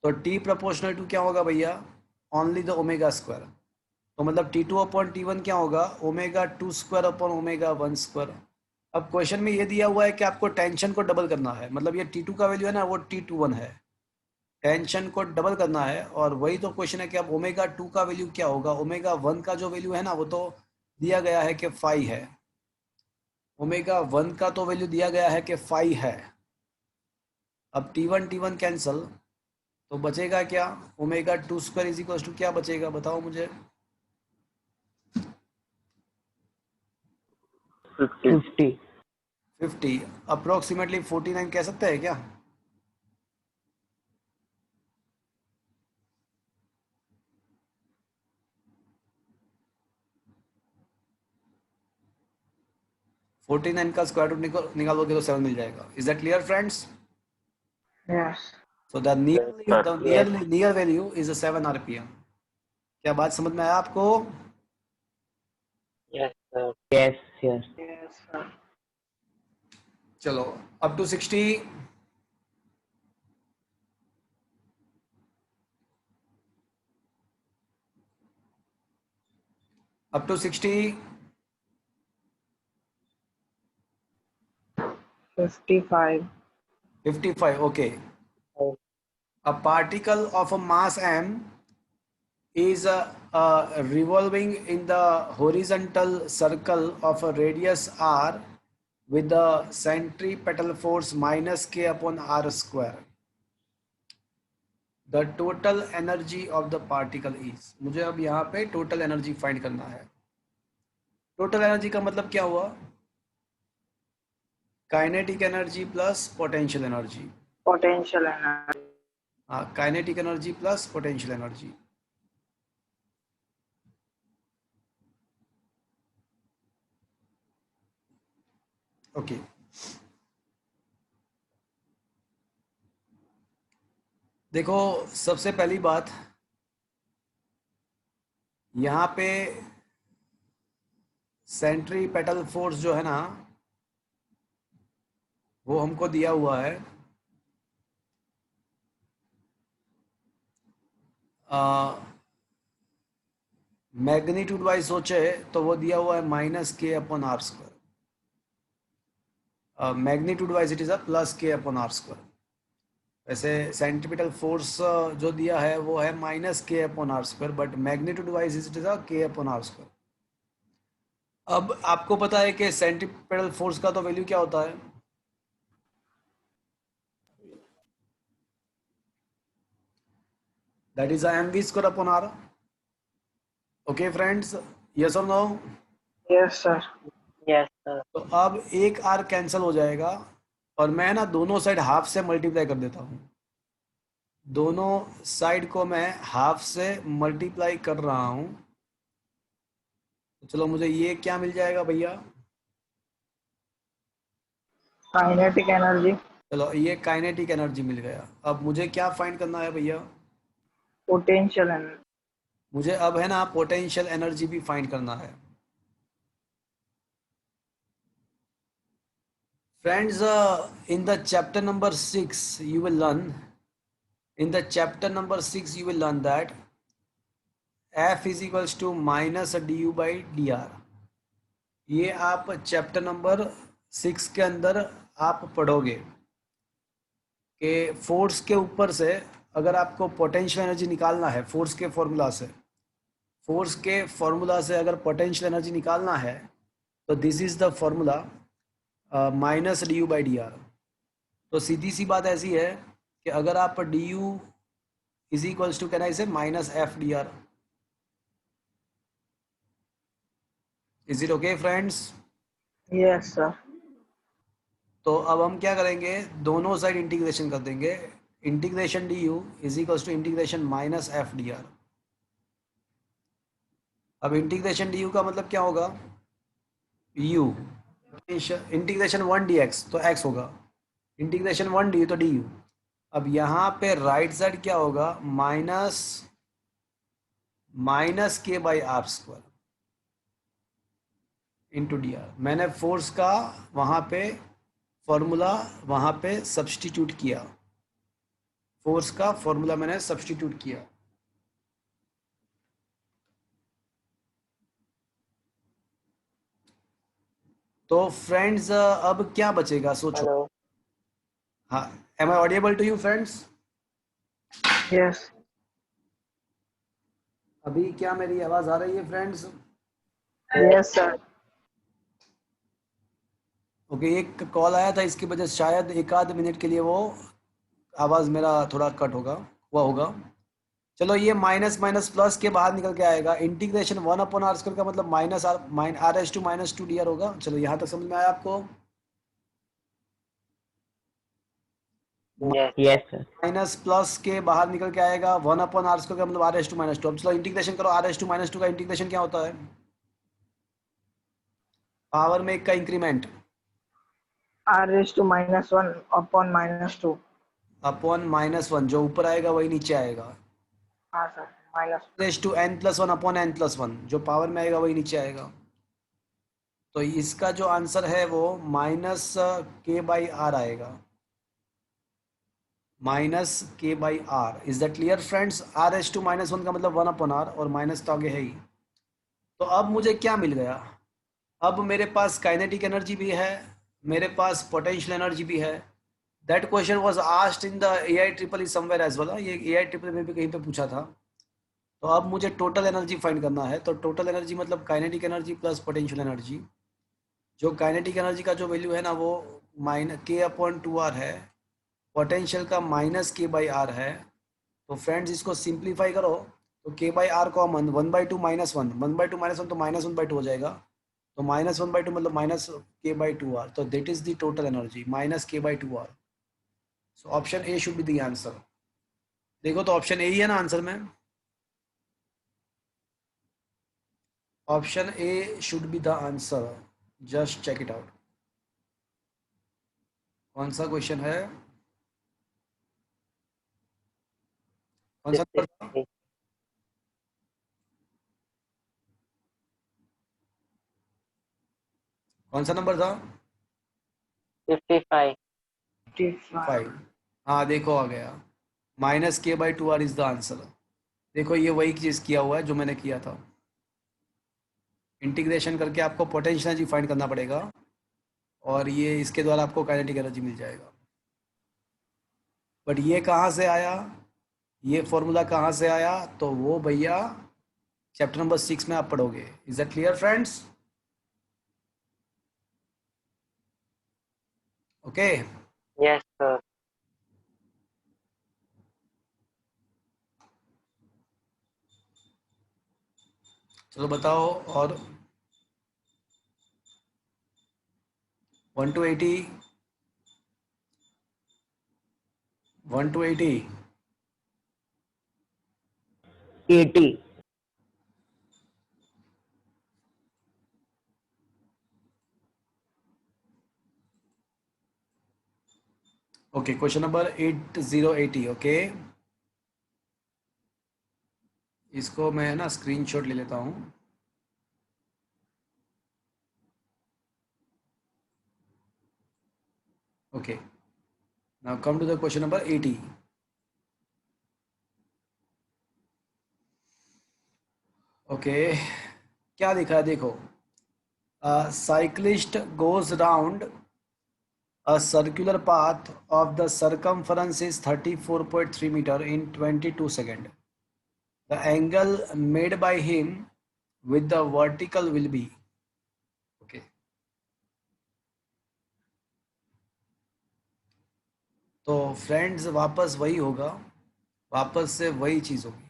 तो T प्रोपोर्शनल टू क्या होगा भैया? Only the omega square. तो मतलब T2/T1 क्या होगा? ω2/ω1²। अब क्वेश्चन में ये दिया हुआ है कि आपको टेंशन को डबल करना है, मतलब ये T2 का वैल्यू है ना, वो T21 है, टेंशन को डबल करना है। और वही तो क्वेश्चन है कि अब ω2 का वैल्यू क्या होगा? ω1 का जो वैल्यू है ना, वो तो दिया गया है कि 5 है, ω1 का तो वैल्यू दिया गया है कि 5 है। अब T1 कैंसल, तो बचेगा क्या? ω2² इज इक्वल टू क्या बचेगा बताओ मुझे? 50। 50, अप्रोक्सीमेटली 49 कह सकते हैं क्या? फोर्टी नाइन का स्क्वायर रूट निकालोगे तो 7 मिल जाएगा। Is that clear friends? Yes. So the near value is 7 RPM. क्या बात समझ में आया आपको? Yes, sir. yes yes Yes, sir. चलो up to 60, up to 60, 55. 55, okay. A particle of a mass m is revolving in the horizontal circle of a radius r with the centripetal force -k/r². The total energy of the particle is, मुझे अब यहाँ पे total energy find करना है। Total energy का मतलब क्या हुआ? Kinetic energy plus potential energy. Potential energy. हाँ, kinetic energy plus potential energy. Okay, देखो सबसे पहली बात, यहाँ पे सेंट्रीपेटल फोर्स जो है ना, वो हमको दिया हुआ है मैग्नीट्यूड वाइज सोचे तो वो दिया हुआ है minus k upon r square. Magnitude wise it is a plus k upon r square. वैसे सेंटीपिटल फोर्स जो दिया है वो है minus k upon r square, but magnitude wise it is a k upon r square. अब आपको पता है कि सेंटीपिटल फोर्स का तो वैल्यू क्या होता है? That is mv square upon r. Okay friends, yes और no? Yes, sir. Yes, sir. तो अब एक आर कैंसिल हो जाएगा और मैं ना दोनों साइड हाफ से मल्टीप्लाई कर देता हूँ। दोनों साइड को मैं हाफ से मल्टीप्लाई कर रहा हूँ। तो चलो मुझे ये क्या मिल जाएगा भैया? Kinetic energy, चलो ये काइनेटिक एनर्जी मिल गया। अब मुझे क्या फाइंड करना है भैया? potential energy. मुझे अब है ना पोटेंशियल एनर्जी भी फाइंड करना है। Friends, in the chapter number 6 you will learn, in the chapter number 6 you will learn that F is equals to minus du by dr। ये आप चैप्टर नंबर 6 के अंदर आप पढ़ोगे कि फोर्स के ऊपर से अगर आपको पोटेंशियल एनर्जी निकालना है, फोर्स के फॉर्मूला से, फोर्स के फॉर्मूला से अगर पोटेंशियल एनर्जी निकालना है तो this is the formula minus D U by D R. तो सीधी सी बात ऐसी है कि अगर आप D you is equals to, can I say minus F D R. Is it okay friends? Yes, sir. तो अब हम क्या करेंगे, दोनों साइड इंटीग्रेशन कर देंगे। Integration d you is equals to integration minus F D r. अब integration d u का मतलब क्या होगा? यू इंटीग्रेशन 1 डी एक्स तो एक्स होगा, इंटीग्रेशन 1 डी यू तो डी यू। अब यहाँ पे राइट साइड क्या होगा? माइनस माइनस के by r square into d r. मैंने फोर्स का वहाँ पे फॉर्मूला वहाँ पे सब्स्टिट्यूट किया, फोर्स का फॉर्मूला मैंने सब्स्टिट्यूट किया। तो फ्रेंड्स अब क्या बचेगा सोचो। Hello. हाँ, am I audible to you friends? Yes. अभी क्या मेरी आवाज आ रही है फ्रेंड्स? Yes, sir. ओके, एक कॉल आया था, इसकी वजह से शायद एक आध मिनट के लिए वो आवाज मेरा थोड़ा कट होगा। चलो ये माइनस माइनस प्लस के बाहर निकल के आएगा। इंटीग्रेशन 1 अपॉन आर स्क्वायर का मतलब minus r s to minus 2 d r होगा। चलो यहाँ तक समझ में आया आपको? Yes. Yes, sir. Minus plus के बाहर निकल के आएगा 1 अपॉन आर स्क्वायर का मतलब आर एस टू माइनस 2। अब चलो इंटीग्रेशन करो, आर एस टू माइनस 2 का इंटीग्रेशन क्या होता है? पावर में एक का increment R raised to minus 1 upon minus 2. Upon minus 1, जो ऊपर आएगा वही नीचे आएगा। हाँ सर, minus. Raise to n plus 1 upon n plus 1, जो पावर में आएगा वही नीचे आएगा। तो इसका जो आंसर है वो माइनस के बाई आर आएगा, माइनस के by r. Is that clear friends? R s to minus 1 का मतलब 1 अपॉन आर और माइनस तो आगे है ही। तो अब मुझे क्या मिल गया? अब मेरे पास काइनेटिक एनर्जी भी है, मेरे पास पोटेंशियल एनर्जी भी है। That question was asked in the AI triple E somewhere as well. ये एआई ट्रिपल में भी कहीं पे पूछा था। तो अब मुझे टोटल एनर्जी फाइंड करना है। तो टोटल एनर्जी मतलब kinetic energy plus potential energy. जो काइनेटिक एनर्जी का जो वैल्यू है ना वो माइनस के अपॉन 2r है, पोटेंशियल का माइनस के बाई आर है। तो फ्रेंड्स इसको सिंप्लीफाई करो तो k by r common, 1/2 minus 1, 1/2 minus 1 तो माइनस 1/2 हो जाएगा। तो माइनस 1/2 मतलब माइनस के बाई 2r। तो that is the total energy minus के by 2r। So option A should be the answer. देखो तो ऑप्शन ए ही है ना आंसर में? Option A should be the answer, just check it out. कौन सा क्वेश्चन है? कौन सा नंबर था? 53. कौन सा नंबर था? 55. 55. 5। हाँ देखो आ गया, माइनस के by 2r is the answer. देखो ये वही चीज़ किया हुआ है जो मैंने किया था। इंटीग्रेशन करके आपको पोटेंशियल एनर्जी फाइंड करना पड़ेगा और ये इसके द्वारा आपको काइनेटिक एनर्जी मिल जाएगा। बट ये कहाँ से आया, ये फॉर्मूला कहाँ से आया, तो वो भैया चैप्टर नंबर 6 में आप पढ़ोगे। Is that clear friends? Okay. Yes, sir. चलो बताओ। और 1 to 80, 1 to 80, 80. Okay. Question number 8080। Okay, इसको मैं ना स्क्रीनशॉट ले लेता हूँ। Okay, now come to the question number 80। Okay, क्या लिखा है देखो। Cyclist goes round a circular path of the circumference is 34.3 meter in 22 seconds. The angle made by him with the vertical will be, okay, तो friends वापस वही होगा, वापस से वही चीज होगी।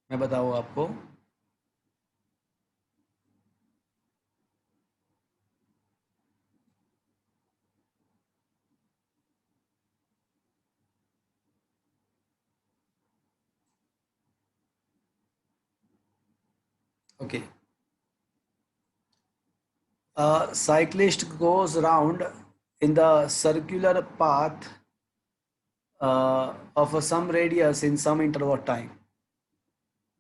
मैं बताऊँ आपको। Okay, a cyclist goes round in the circular path of some radius in some interval of time.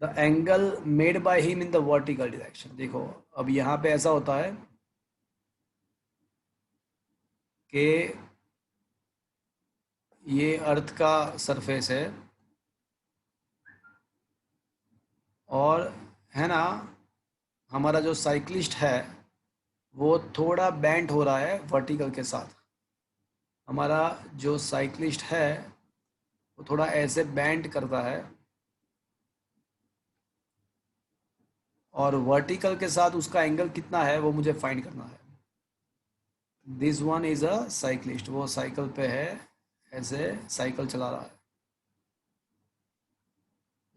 The angle made by him in the vertical direction. देखो अब यहाँ पे ऐसा होता है कि ये अर्थ का सरफेस है और है ना, हमारा जो साइक्लिस्ट है वो थोड़ा बेंट हो रहा है वर्टिकल के साथ। हमारा जो साइक्लिस्ट है वो थोड़ा ऐसे बेंट करता है और वर्टिकल के साथ उसका एंगल कितना है वो मुझे फाइंड करना है। This one is a cyclist, वो साइकिल पे है, ऐसे साइकिल चला रहा है,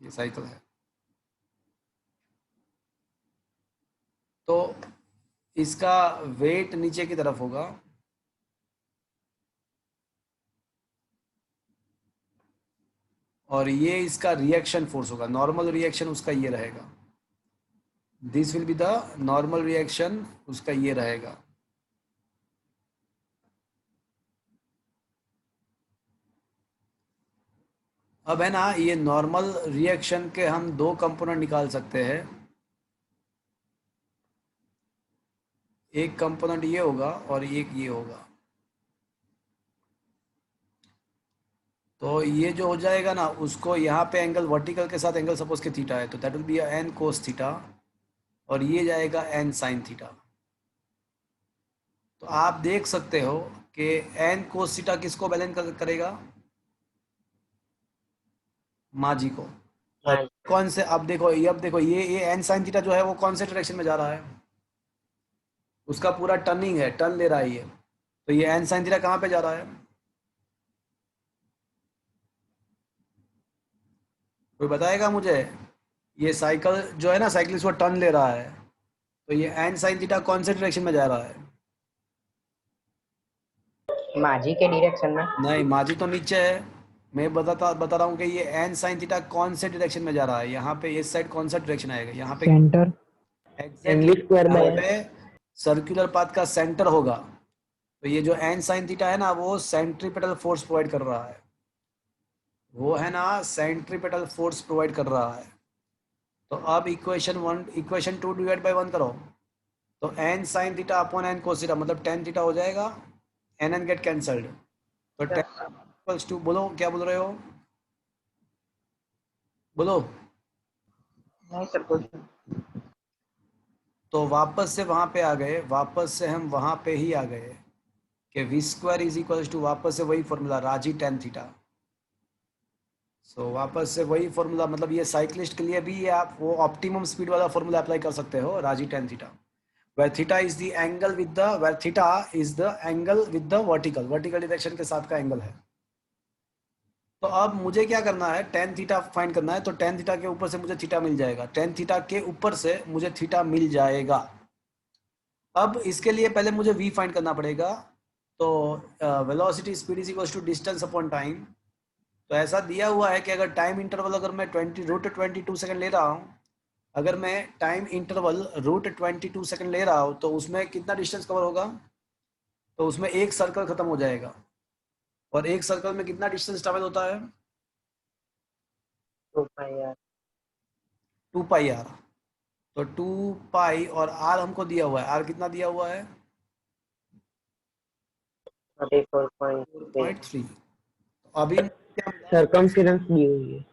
ये साइकिल है। तो इसका वेट नीचे की तरफ होगा और ये इसका रिएक्शन फोर्स होगा। नॉर्मल रिएक्शन उसका ये रहेगा, this will be the normal reaction, उसका ये रहेगा। अब है ना, ये नॉर्मल रिएक्शन के हम दो कंपोनेंट निकाल सकते हैं। एक कंपोनेंट ये होगा और एक ये होगा। तो ये जो हो जाएगा ना, उसको यहाँ पे एंगल वर्टिकल के साथ एंगल सपोज के थीटा है तो that will be n cos theta और ये जाएगा एन साइन थीटा। तो आप देख सकते हो कि एन कोस थीटा किसको बैलेंस करेगा, माजी को। और हाँ, कौन से, अब देखो ये एन साइन थीटा जो है वो कौन से डायरेक्शन में जा रहा है, उसका पूरा टर्निंग है, टर्न ले रहा है ये। तो ये एन साइन थीटा कहाँ पे जा रहा है, कोई बताएगा मुझे? ये साइकिल जो है ना, साइकिलिस्ट वो टर्न ले रहा है, तो ये एन साइन थीटा कौन से डायरेक्शन में जा रहा है? माझी के डायरेक्शन में। नहीं, माजी तो नीचे है। मैं बता रहा हूँ कि ये एन साइन थीटा कौन से डायरेक्शन में जा रहा है। यहाँ पे इस साइड कौन सा डायरेक्शन आएगा, यहाँ पे centre. Exactly English square by यहाँ पे सर्कुलर पाथ का सेंटर होगा। तो ये जो एन साइन थीटा है ना, वो सेंट्रीपिटल फोर्स प्रोवाइड कर रहा है, वो है ना सेंट्रीपिटल फोर्स प्रोवाइड कर रहा है। तो अब इक्वेशन 2 डिवाइड बाय 1 करो तो n sine theta upon n cos theta मतलब टेन थीटा हो जाएगा, एन एन गेट कैंसल्ड। तो टेन इक्वल्स टू, बोलो क्या बोल रहे हो? बोलो। नहीं सर कुछ नहीं। तो वापस से वहां पे आ गए, वापस से हम वहां पे ही आ गए कि v square is equal to, वापस से वही फॉर्मूला राजी टेन थीटा। सो वापस से वही फॉर्मूला, मतलब ये साइक्लिस्ट के लिए भी ये आप वो ऑप्टिमम स्पीड वाला फॉर्मूला अप्लाई कर सकते हो, राजी tan theta. where theta is the angle with the where theta is the angle with the vertical direction के साथ का एंगल है। तो अब मुझे क्या करना है, टेन थीटा फाइंड करना है। तो टेन थीटा के ऊपर से मुझे थीटा मिल जाएगा, टेन थीटा के ऊपर से मुझे थीटा मिल जाएगा। अब इसके लिए पहले मुझे v फाइंड करना पड़ेगा। तो velocity speed is equal to distance upon time. तो ऐसा दिया हुआ है कि अगर टाइम इंटरवल अगर मैं 20√22 सेकंड ले रहा हूँ, अगर मैं टाइम इंटरवल √22 सेकंड ले रहा हूँ, तो उसमें कितना डिस्टेंस कवर होगा? तो उसमें एक सर्कल खत्म हो जाएगा। और एक सर्कल में कितना डिस्टेंस ट्रैवल होता है? 2 pi r. 2 pi are. तो 2 पाई और आर हमको दिया हुआ है, आर कितना दिया हुआ है? 34.3. 4.3। अभी क्या मिला? सरकमफेरेंस दी हुई है।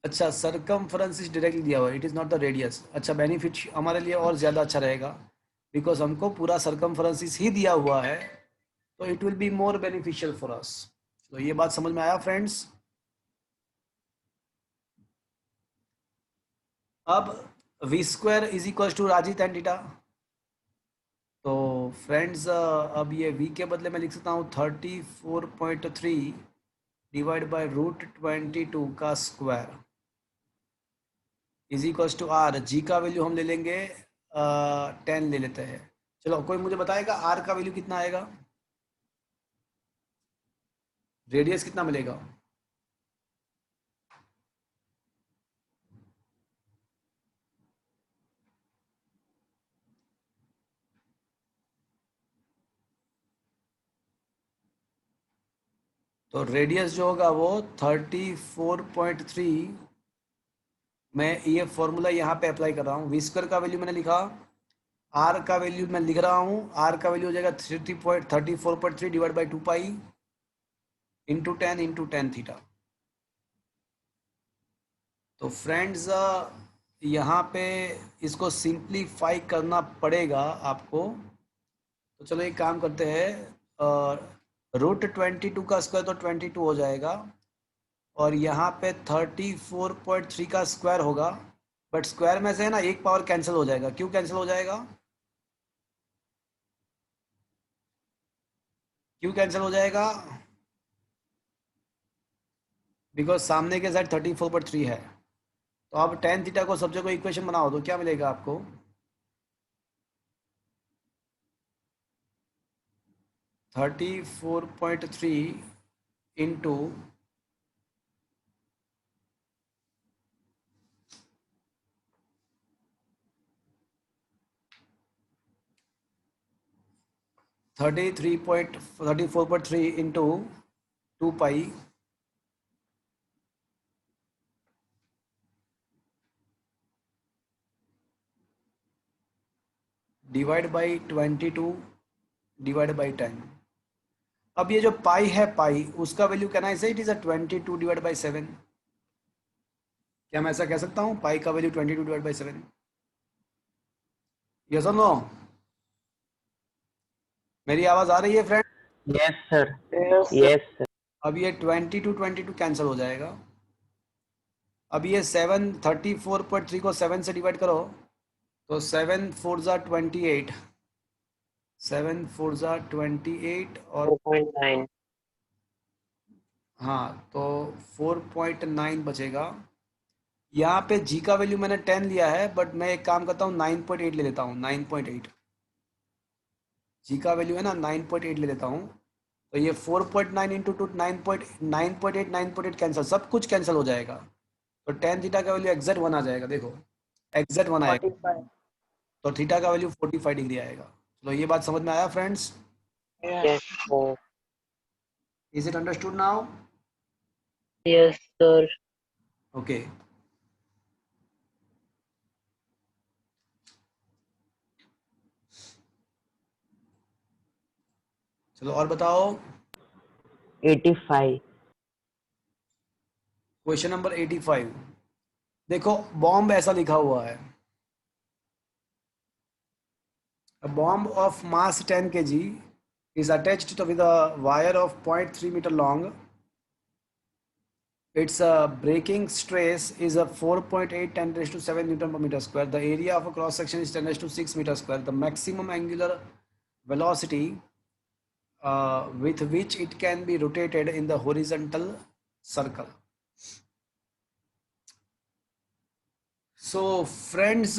अच्छा, सरकमफ्रेंस इज डायरेक्टली दिया हुआ है, it is not the radius. अच्छा, बेनिफिट हमारे लिए और ज़्यादा अच्छा रहेगा, बिकॉज हमको पूरा सरकमफ्रेंस ही दिया हुआ है, तो it will be more beneficial for us. तो ये बात समझ में आया फ्रेंड्स? अब v square is equal to राजी tan थीटा। तो फ्रेंड्स अब ये v के बदले में लिख सकता हूँ 34.3 डिवाइड बाय √22 का square is equal to r। g का वैल्यू हम ले लेंगे 10 ले लेते हैं। चलो, कोई मुझे बताएगा r का वैल्यू कितना आएगा? रेडियस कितना मिलेगा? तो रेडियस जो होगा वो 34.3। मैं ये फॉर्मूला यहाँ पे अप्लाई कर रहा हूँ। वी स्क्वायर का वैल्यू मैंने लिखा, आर का वैल्यू मैं लिख रहा हूँ। आर का वैल्यू हो जाएगा 34.3 divide by 2 pi into tan theta. तो फ्रेंड्स यहाँ पे इसको सिंप्लीफाई करना पड़ेगा आपको। तो चलो एक काम करते हैं, √22 का स्क्वायर तो 22 हो जाएगा, और यहाँ पे 34.3 का स्क्वायर होगा। बट स्क्वायर में से है ना, एक पावर कैंसिल हो जाएगा। क्यों कैंसिल हो जाएगा? क्यों कैंसिल हो जाएगा? बिकॉज सामने के साइड 34.3 है। तो अब टेन थीटा को सब जगह इक्वेशन बनाओ तो क्या मिलेगा आपको? 34.3 into thirty four point three into 2 pi divide by 22 divide by 10। अब ये जो पाई है, पाई उसका वैल्यू कहना है इट इज 22 डिवाइड बाई 7। क्या मैं ऐसा कह सकता हूँ, पाई का वैल्यू 22 डिवाइड बाई 7? यस और नो? मेरी आवाज आ रही है friend? Yes sir. Yes. Yes sir. अब ये 22 कैंसिल हो जाएगा। अब ये 34.3 को 7 से डिवाइड करो, तो 7 4 ज़ा 28, 7 4 ज़ा 28 और 4.9. हाँ, तो 4.9 बचेगा। यहाँ पे g का वैल्यू मैंने 10 लिया है, बट मैं एक काम करता हूँ 9.8 ले लेता हूँ। 9.8 g का वैल्यू है ना, 9.8 ले लेता हूँ। तो ये 4.9 इंटू टू 9.8 कैंसिल, सब कुछ कैंसिल हो जाएगा। तो टेन थीटा का वैल्यू एग्जैक्ट 1 आ जाएगा। देखो, एग्जैक्ट 1 आएगा। 45। तो थीटा का वैल्यू 45 डिग्री आएगा। तो ये बात समझ में आया friends? Yes, sir. Is it understood now? Yes, sir. Okay. चलो और बताओ। 85। Question number 85। देखो बॉम्ब ऐसा लिखा हुआ है, a bomb of mass 10 kg is attached to with a wire of 0.3 meter long. Its breaking stress is a 4.8 10 raised to 7 Newton per meter square. The area of a cross section is 10 raised to 6 meter square. The maximum angular velocity with which it can be rotated in the horizontal circle. So friends,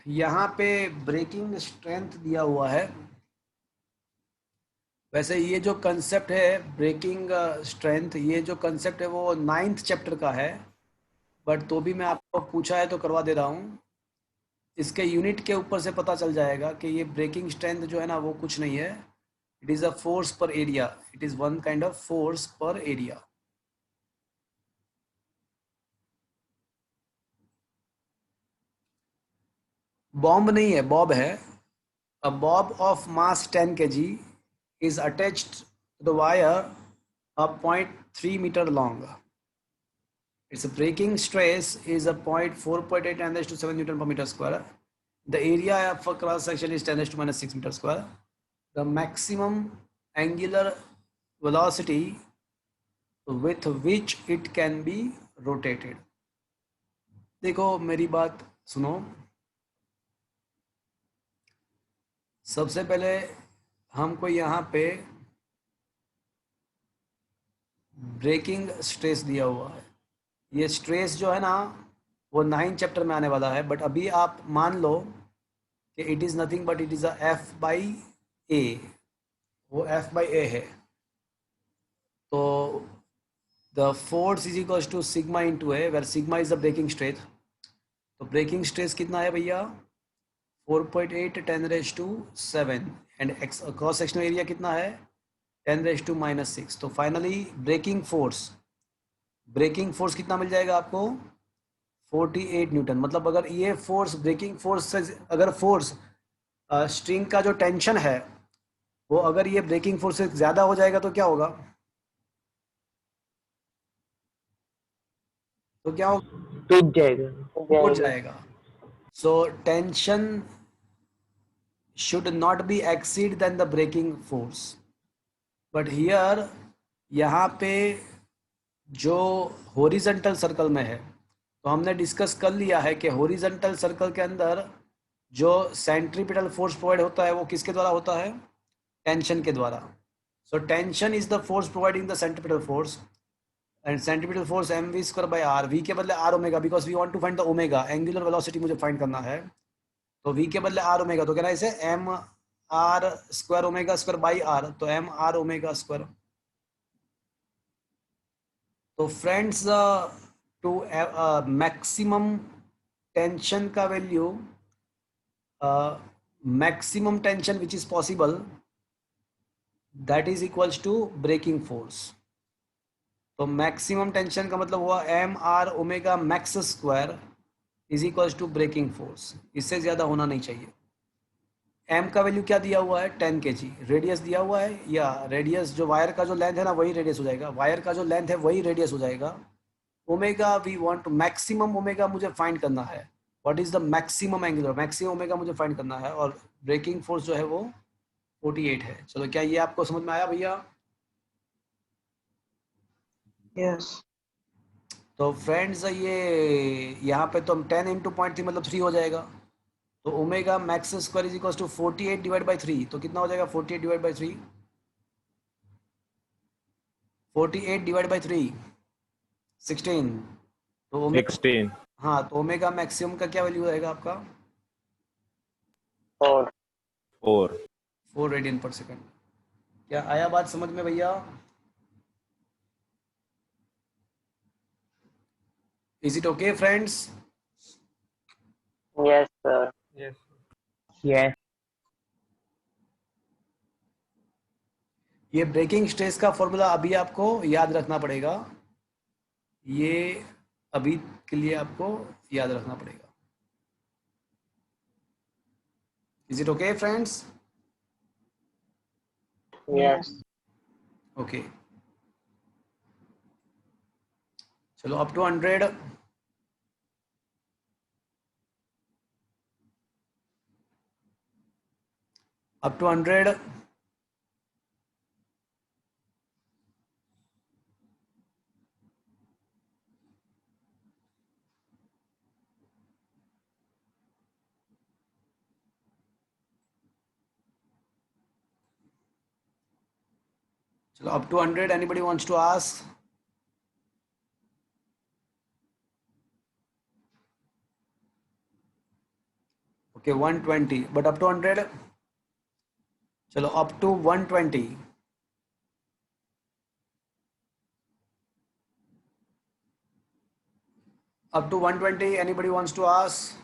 यहाँ पे breaking strength दिया हुआ है। वैसे ये जो concept है breaking strength, ये जो कंसेप्ट है वो 9th चैप्टर का है, बट तो भी मैं आपको पूछा है तो करवा दे रहा हूँ। इसके यूनिट के ऊपर से पता चल जाएगा कि ये ब्रेकिंग स्ट्रेंथ जो है ना वो कुछ नहीं है, it is a force per area, it is one kind of force per area. Bomb नहीं है, बॉब है। A bob of mass 10 kg is attached to the wire a 0.3 meter long. Its breaking stress is a 4.8 10 raised to 7 Newton per meter square. The area of a cross section is 10 raised to minus 6 meter square. The maximum angular velocity with which it can be rotated. देखो मेरी बात सुनो, सबसे पहले हमको यहाँ पे breaking stress दिया हुआ है। ये स्ट्रेस जो है ना वो 9 चैप्टर में आने वाला है, बट अभी आप मान लो कि it is nothing but it is a F by A, वो एफ बाई ए है। तो the force is equals to sigma into A, where sigma is the breaking stress. तो ब्रेकिंग स्ट्रेस कितना है भैया, 4.8 10 raised to 7, and cross sectional area कितना है 10 raised to minus 6। तो फाइनली ब्रेकिंग फोर्स कितना मिल जाएगा आपको 48 न्यूटन। मतलब अगर ये फोर्स ब्रेकिंग फोर्स से, अगर फोर्स स्ट्रिंग का जो टेंशन है वो अगर ये ब्रेकिंग फोर्स से ज़्यादा हो जाएगा तो क्या होगा, तो क्या होगा, टूट जाएगा। टूट जाएगा। So tension should not be exceed than the breaking force, but here यहाँ पे जो हॉरिजॉन्टल सर्कल में है, तो हमने डिस्कस कर लिया है कि हॉरिजॉन्टल सर्कल के अंदर जो सेंट्रीपिटल फोर्स प्रोवाइड होता है वो किसके द्वारा होता है, टेंशन के द्वारा। So tension is the force providing the centripetal force, and centripetal force m we square by r, v के बदले r omega, because we want to find the omega, angular velocity मुझे फाइंड करना है, तो v के बदले r omega, तो कहना है इसे m r square omega square by are, तो एम आर ओमेगा स्क्वायर। तो फ्रेंड्स टू मैक्सिमम टेंशन का value, maximum tension which is possible, that is equals to breaking force. तो मैक्सिमम टेंशन का मतलब हुआ m r omega max square is equals to breaking force, इससे ज़्यादा होना नहीं चाहिए। एम का वैल्यू क्या दिया हुआ है 10 kg, रेडियस दिया हुआ है, या रेडियस जो वायर का जो लेंथ है ना वही रेडियस हो जाएगा, वायर का जो लेंथ है वही रेडियस हो जाएगा। Omega we want maximum omega मुझे फाइंड करना है, what is the maximum angular, maximum omega मुझे फाइंड करना है, और ब्रेकिंग फोर्स जो है वो 48 है। चलो क्या ये आपको समझ में आया भैया? Yes. तो फ्रेंड्स ये यहाँ पे तो हम 10 इंटू 0.3 मतलब 3 हो जाएगा, तो omega max square is equal to 48 divide by 3, तो कितना हो जाएगा 48 डिवाइड बाई 3, 48 डिवाइड बाई 3 16, तो ओमेगा 16 हाँ, तो ओमेगा मैक्सिमम का क्या वैल्यू रहेगा आपका 4 रेडियन पर सेकंड। क्या आया बात समझ में भैया? Is it okay friends? Yes, sir. Yes. ये ब्रेकिंग स्ट्रेस का फॉर्मूला अभी आपको याद रखना पड़ेगा, ये अभी के लिए आपको याद रखना पड़ेगा। Is it okay friends? Yes. Okay, चलो up to 100. Up to 100. So up to 100, anybody wants to ask? Okay, 120, but up to 100. Chalo, up to 120. Up to 120, anybody wants to ask?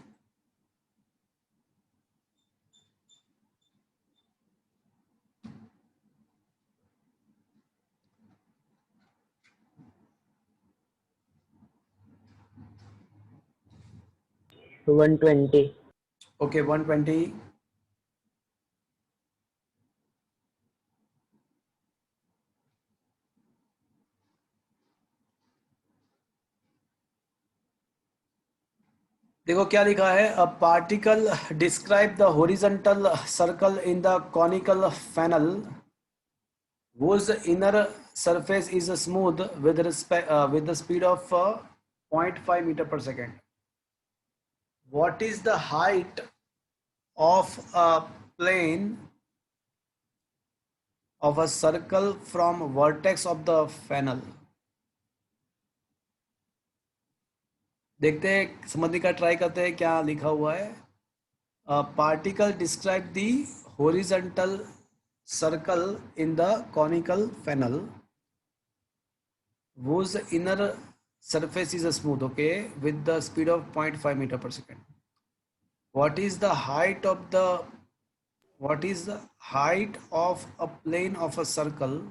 तो 120. Okay, 120. देखो क्या लिखा है, a particle describe the horizontal circle in the conical funnel whose inner surface is smooth with the speed of 0.5 meter per second. What is the height of a plane of a circle from vertex of the funnel? देखते हैं, समझने का try करते हैं क्या लिखा हुआ है. Particle describe the horizontal circle in the conical funnel whose inner surface is smooth, okay, with the speed of 0.5 meter per second. What is the height of a plane of a circle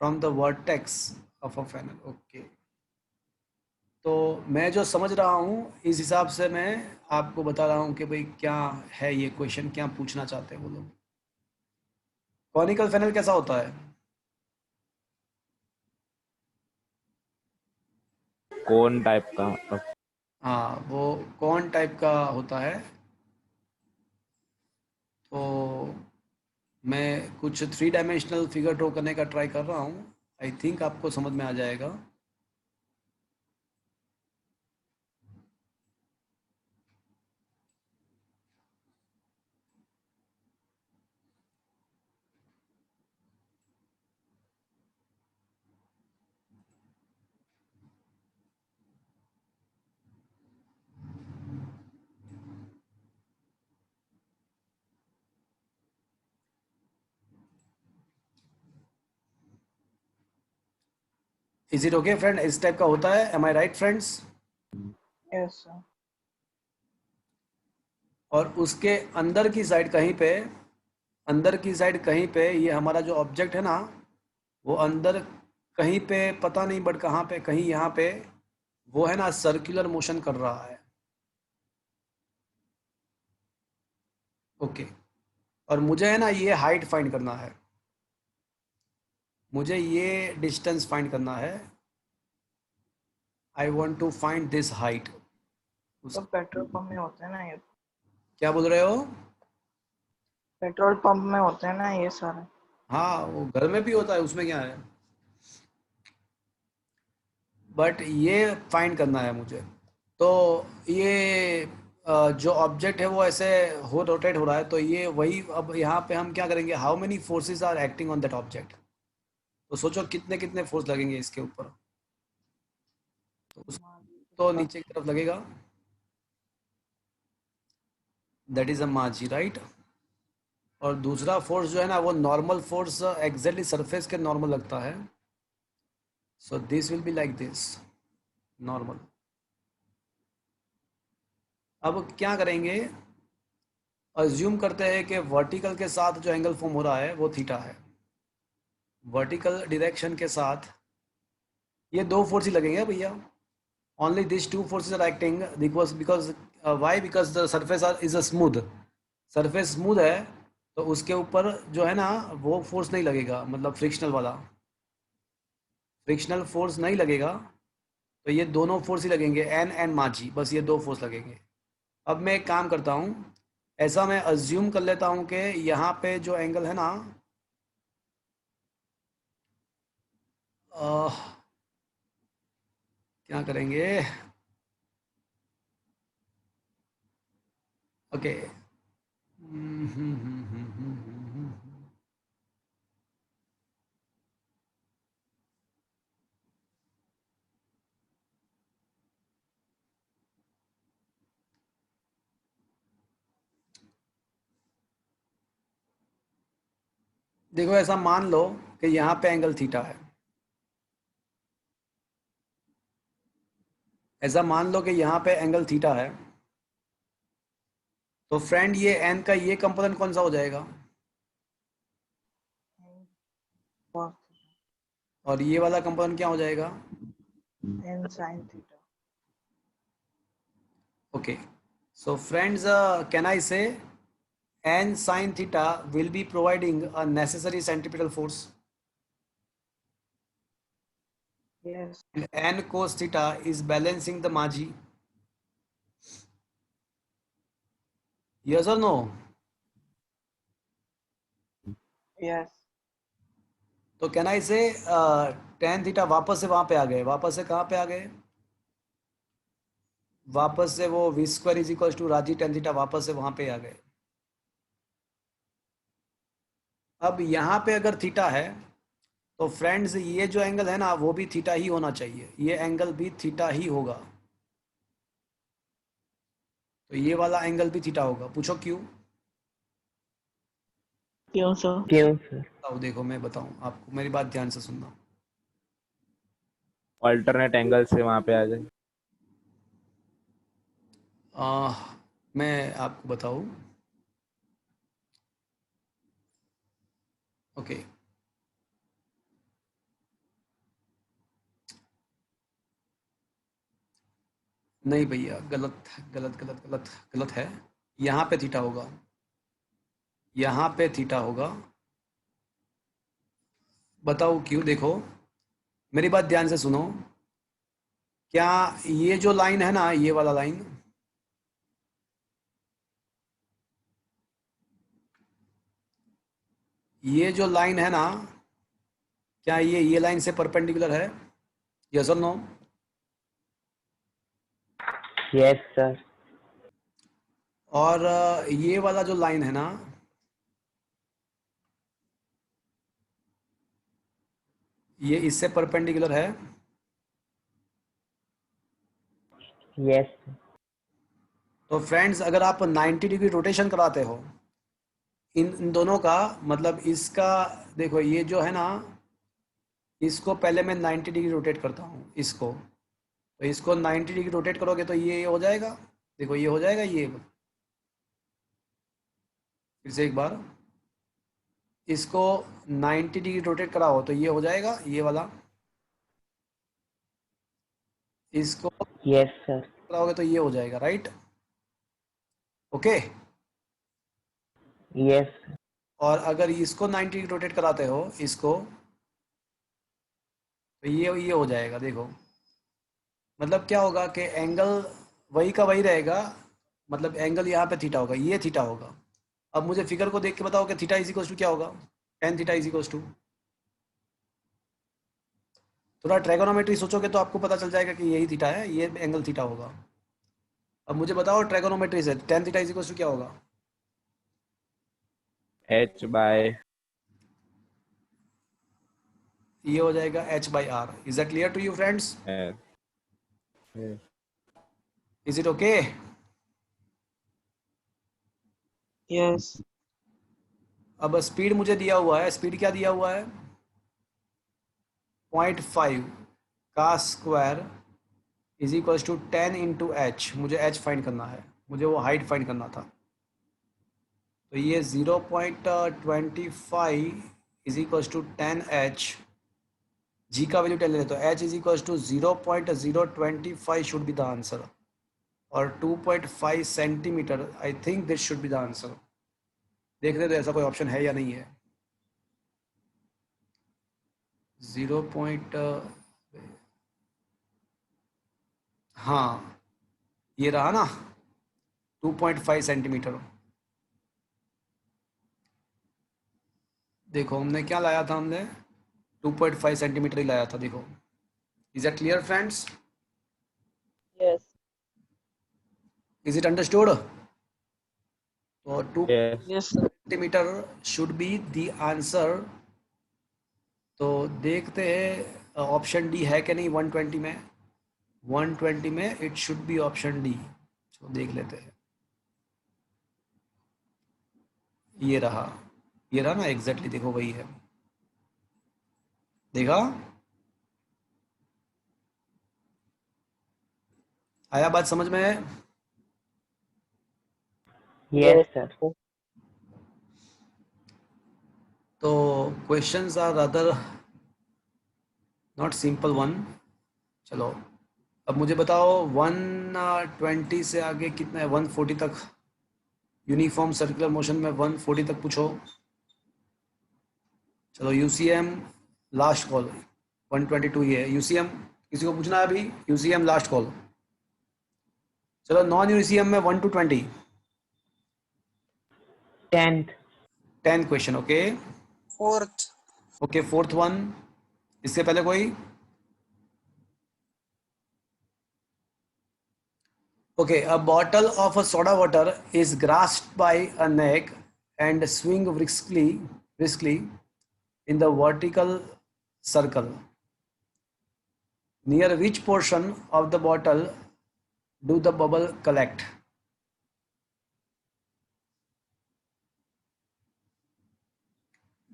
from the vertex of a funnel? Okay. तो मैं जो समझ रहा हूँ इस हिसाब से मैं आपको बता रहा हूँ कि भाई क्या है ये क्वेश्चन, क्या पूछना चाहते हैं वो लोग. कॉनिकल फैनल कैसा होता है? कोन टाइप का. हाँ, वो कौन टाइप का होता है. तो मैं कुछ 3 डायमेंशनल फिगर ड्रॉ करने का ट्राई कर रहा हूँ. आई थिंक आपको समझ में आ जाएगा. Is it okay friend? इस टाइप का होता है. M I right friends? Yes, sir. और उसके अंदर की साइड कहीं पे ये हमारा जो ऑब्जेक्ट है ना, वो अंदर कहीं पे पता नहीं बट कहाँ पे, कहीं यहाँ पे वो है ना सर्कुलर मोशन कर रहा है. ओके. और मुझे है ना ये हाइट फाइंड करना है, मुझे ये डिस्टेंस फाइंड करना है. I want to find this height. तो पेट्रोल पंप में होते हैं ना ये, क्या बोल रहे हो? पेट्रोल पंप में होते हैं ना ये सारे. हाँ, वो घर में भी होता है, उसमें क्या है. बट ये फाइंड करना है मुझे. तो ये जो ऑब्जेक्ट है वो ऐसे रोटेट हो रहा है, तो ये वही. अब यहाँ पे हम क्या करेंगे, how many forces are acting on that object. तो सोचो कितने कितने फोर्स लगेंगे इसके ऊपर. तो नीचे की तरफ लगेगा, दैट इज अ माजी, राइट. और दूसरा फोर्स जो है ना वो नॉर्मल फोर्स एग्जैक्टली सरफेस के नॉर्मल लगता है. So this will be like this normal. अब क्या करेंगे, अज्यूम करते हैं कि वर्टिकल के साथ जो एंगल फॉर्म हो रहा है वो थीटा है. वर्टिकल डायरेक्शन के साथ ये 2 फोर्स ही लगेंगे भैया. Only this 2 forces are acting because why, because the surface is a smooth. Surface smooth है तो उसके ऊपर जो है ना वो फोर्स नहीं लगेगा, मतलब फ्रिक्शनल वाला. फ्रिक्शनल फोर्स नहीं लगेगा तो ये दोनों फोर्स ही लगेंगे, एन एंड माजी, बस ये दो फोर्स लगेंगे। अब मैं एक काम करता हूँ, ऐसा मैं अज्यूम कर लेता हूँ कि यहाँ पे जो एंगल है ना, क्या करेंगे, ओके, देखो ऐसा मान लो कि यहाँ पे एंगल थीटा है, ऐसा मान लो कि यहाँ पे एंगल थीटा है, तो फ्रेंड ये एन का ये कंपोनेंट कौन सा हो जाएगा, cos और ये वाला कंपोनेंट क्या हो जाएगा, n sin theta. okay, so friends, can I say n sin theta will be providing a necessary centripetal force Yes. and n cos theta is balancing the maji, yes or no? Yes. तो can I से tan theta वापस से वहां पे आ गए, वापस से कहाँ पे आ गए, वापस से वो v square is equal to राजी tan थीटा वापस से वहां पे आ गए। अब यहाँ पे अगर थीटा है तो फ्रेंड्स ये जो एंगल है ना वो भी थीटा ही होना चाहिए, ये एंगल भी थीटा ही होगा, तो ये वाला एंगल भी थीटा होगा। पूछो क्यों? क्यों सर? अब देखो मैं बताऊं आपको, मेरी बात ध्यान से सुनना। ऑल्टरनेट एंगल से वहां पे आ जाए। मैं आपको बताऊं, ओके, नहीं भैया, गलत गलत गलत गलत गलत है, यहाँ पे थीटा होगा, यहाँ पे थीटा होगा। बताओ क्यों? देखो मेरी बात ध्यान से सुनो, क्या ये जो लाइन है ना, ये वाला लाइन, ये जो लाइन है ना, क्या ये लाइन से परपेंडिकुलर है, यस और नो? Yes sir. और ये वाला जो लाइन है ना, ये इससे परपेंडिकुलर है, यस। तो फ्रेंड्स अगर आप 90 डिग्री रोटेशन कराते हो इन दोनों का, मतलब इसका देखो, ये जो है ना, इसको पहले मैं 90 डिग्री रोटेट करता हूँ इसको, तो इसको 90 डिग्री रोटेट करोगे तो ये हो जाएगा, देखो ये हो जाएगा, ये फिर से एक बार इसको 90 डिग्री रोटेट कराओ तो ये हो जाएगा, ये वाला, इसको यस सर। कराओगे तो ये हो जाएगा, राइट? ओके। यस। और अगर इसको 90 डिग्री रोटेट कराते हो इसको, तो ये हो जाएगा। देखो मतलब क्या होगा कि एंगल वही का वही रहेगा, मतलब एंगल यहाँ पे थीटा होगा, ये थीटा होगा। अब मुझे फिगर को देख के बताओ कि थीटा इज इक्वल टू क्या होगा, tan theta is equal to, थोड़ा ट्रेगोनोमेट्री सोचोगे तो आपको पता चल जाएगा कि यही थीटा है, ये एंगल थीटा होगा। अब मुझे बताओ ट्रेगोनोमेट्री से tan theta is equal to क्या होगा? h बाय ये हो जाएगा h/r। Is that clear to you friends? Is it okay? Yes. अब स्पीड मुझे दिया हुआ है, स्पीड क्या दिया हुआ है, 0.5 का square is equal to 10 into H. मुझे एच फाइंड करना है, मुझे वो हाइट फाइंड करना था, तो ये 0.25 इज इक्वल टू 10h। जी का वैल्यू टेन ले तो h is equal to 0.025 should be the answer, और 2.5 centimetre, I think this should be the answer. देख रहे तो ऐसा कोई ऑप्शन है या नहीं है? 0 पॉइंट, हाँ ये रहा ना 2.5 सेंटीमीटर। देखो हमने क्या लाया था, हमने 2.5 सेंटीमीटर ही लाया था। देखो, is it clear friends? Yes. Is it understood? तो 2 Yes. Yes, sir. Centimetre should be the answer. तो देखते हैं ऑप्शन डी है कि नहीं 120 में। 120 में it should B option D. तो देख लेते हैं। ये रहा, ये रहा ना एग्जैक्टली, देखो वही है। देखा, आया बात समझ में? Yes, sir. तो questions are other not simple one. चलो अब मुझे बताओ 120 से आगे कितना है? 140 तक। यूनिफॉर्म सर्कुलर मोशन में 140 तक पूछो। चलो यूसीएम लास्ट कॉल, 122 ही है यूसीएम। किसी को पूछना है अभी? UCM last call. चलो नॉन यूसीएम में 1 to 20, 10th. 10 question. Okay Fourth. Okay, fourth one. इससे पहले कोई? Okay, a bottle of a soda water is grasped by a neck and swing briskly in the vertical circle. Near which portion of the bottle do the bubble collect?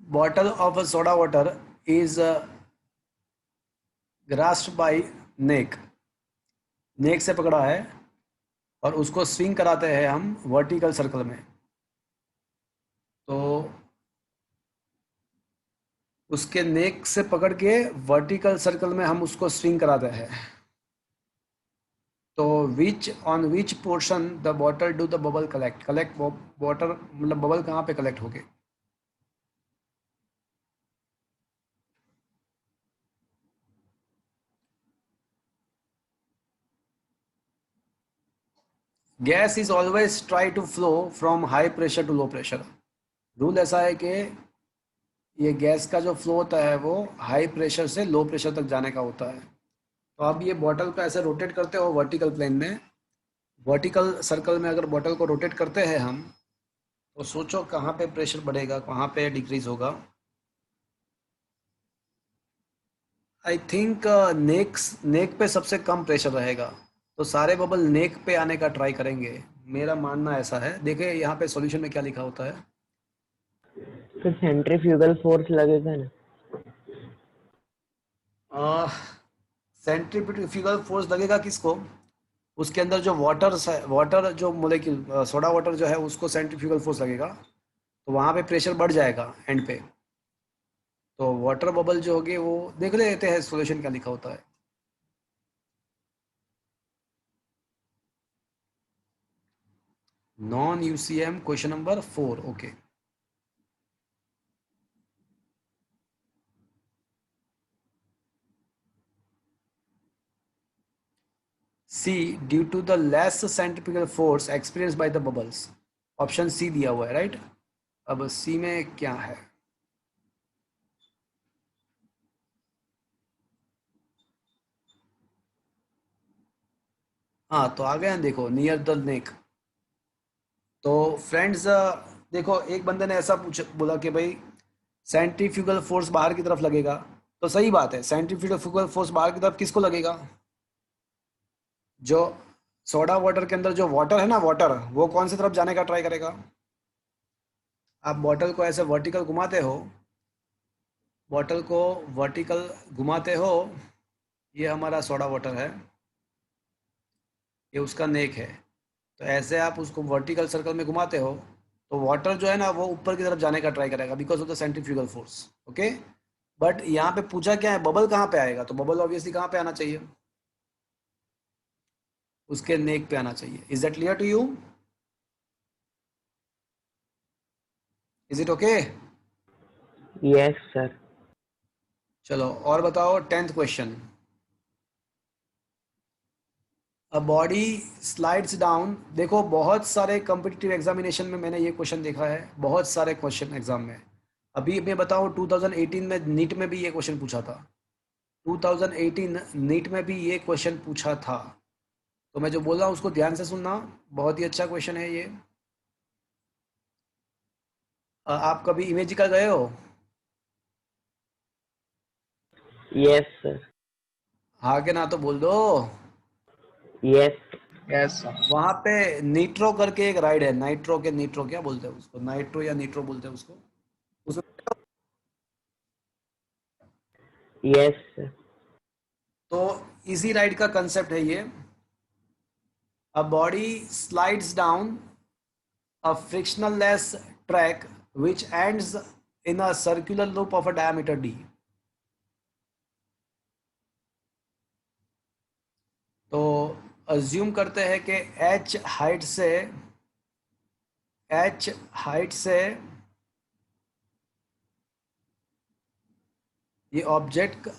Bottle of a soda water is grasped by neck. नेक से पकड़ा है और उसको swing कराते हैं हम vertical circle में। तो उसके नेक से पकड़ के वर्टिकल सर्कल में हम उसको स्विंग कराते हैं। तो on which portion the bottle do the bubble collect? Water मतलब बबल कहाँ पे कलेक्ट होगे? Gas is always try to flow from high pressure to low pressure. Rule ऐसा है कि ये गैस का जो फ्लो होता है वो हाई प्रेशर से लो प्रेशर तक जाने का होता है। तो आप ये बॉटल को ऐसे रोटेट करते हो वर्टिकल प्लेन में, वर्टिकल सर्कल में अगर बॉटल को रोटेट करते हैं हम, तो सोचो कहाँ पे प्रेशर बढ़ेगा, कहाँ पे डिक्रीज होगा। आई थिंक नेक पे सबसे कम प्रेशर रहेगा, तो सारे बबल नेक पे आने का ट्राई करेंगे, मेरा मानना ऐसा है। देखिए यहाँ पे सॉल्यूशन में क्या लिखा होता है। तो सेंट्रीफ्यूगल फोर्स लगेगा ना? सेंट्रीफ्यूगल फोर्स लगेगा किसको? उसके अंदर जो वाटर जो मोलेक्यूल सोडा वाटर जो है उसको सेंट्रीफ्यूगल फोर्स लगेगा, तो वहाँ पे प्रेशर बढ़ जाएगा एंड पे। तो वाटर बबल जो होगी वो देख लेते हैं सॉल्यूशन क्या लिखा होता है। Non UCM question number 4। Okay, C due to the less centrifugal force experience by the bubbles. Option C दिया हुआ है, राइट? अब सी में क्या है? हाँ तो आ गए हैं, देखो नियर द नेक। तो फ्रेंड्स देखो एक बंदे ने ऐसा बोला कि भाई सेंट्रीफ्यूगल फोर्स बाहर की तरफ लगेगा, तो सही बात है। सेंट्रीफ्यूगल फोर्स बाहर की तरफ किसको लगेगा? जो सोडा वाटर के अंदर जो वाटर है ना, वाटर वो कौन सी तरफ जाने का ट्राई करेगा? आप बॉटल को ऐसे वर्टिकल घुमाते हो, बॉटल को वर्टिकल घुमाते हो, ये हमारा सोडा वाटर है, ये उसका नेक है। तो ऐसे आप उसको वर्टिकल सर्कल में घुमाते हो तो वाटर जो है ना वो ऊपर की तरफ जाने का ट्राई करेगा because of the centrifugal force. Okay, but यहाँ पे पूछा क्या है, बबल कहाँ पे आएगा? तो बबल ऑब्वियसली कहाँ पे आना चाहिए? उसके नेक पे आना चाहिए। Is that clear to you? Is it okay? Yes, sir. चलो और बताओ 10th question. A body slides down. देखो बहुत सारे कॉम्पिटिटिव एग्जामिनेशन में मैंने ये क्वेश्चन देखा है, बहुत सारे क्वेश्चन एग्जाम में। अभी मैं बताऊं 2018 में नीट में भी ये क्वेश्चन पूछा था। 2018 नीट में भी ये क्वेश्चन पूछा था। तो मैं जो बोल रहा हूँ उसको ध्यान से सुनना, बहुत ही अच्छा क्वेश्चन है ये। आप कभी इमेजिका गए हो? Yes sir. हाँ के ना तो बोल दो। यस। Yes sir. वहां पे नीट्रो करके एक राइड है, नीट्रो क्या बोलते हैं उसको, नाइट्रो या नीट्रो बोलते हैं उसको। उसमें यस सर। तो इसी राइड का कंसेप्ट है ये। अ body slides down a frictionless track which ends in a circular loop of a diameter d। तो अज्यूम करते हैं कि h हाइट से ये ऑब्जेक्ट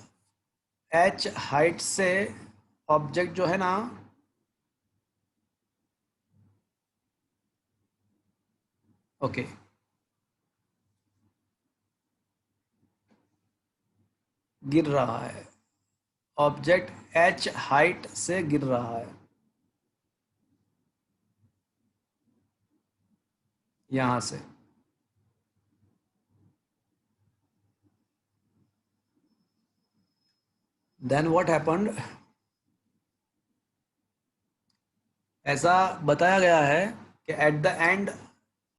ऑब्जेक्ट जो है ना, ओके गिर रहा है, ऑब्जेक्ट h हाइट से गिर रहा है यहां से। देन व्हाट हैपेंड, ऐसा बताया गया है कि at the end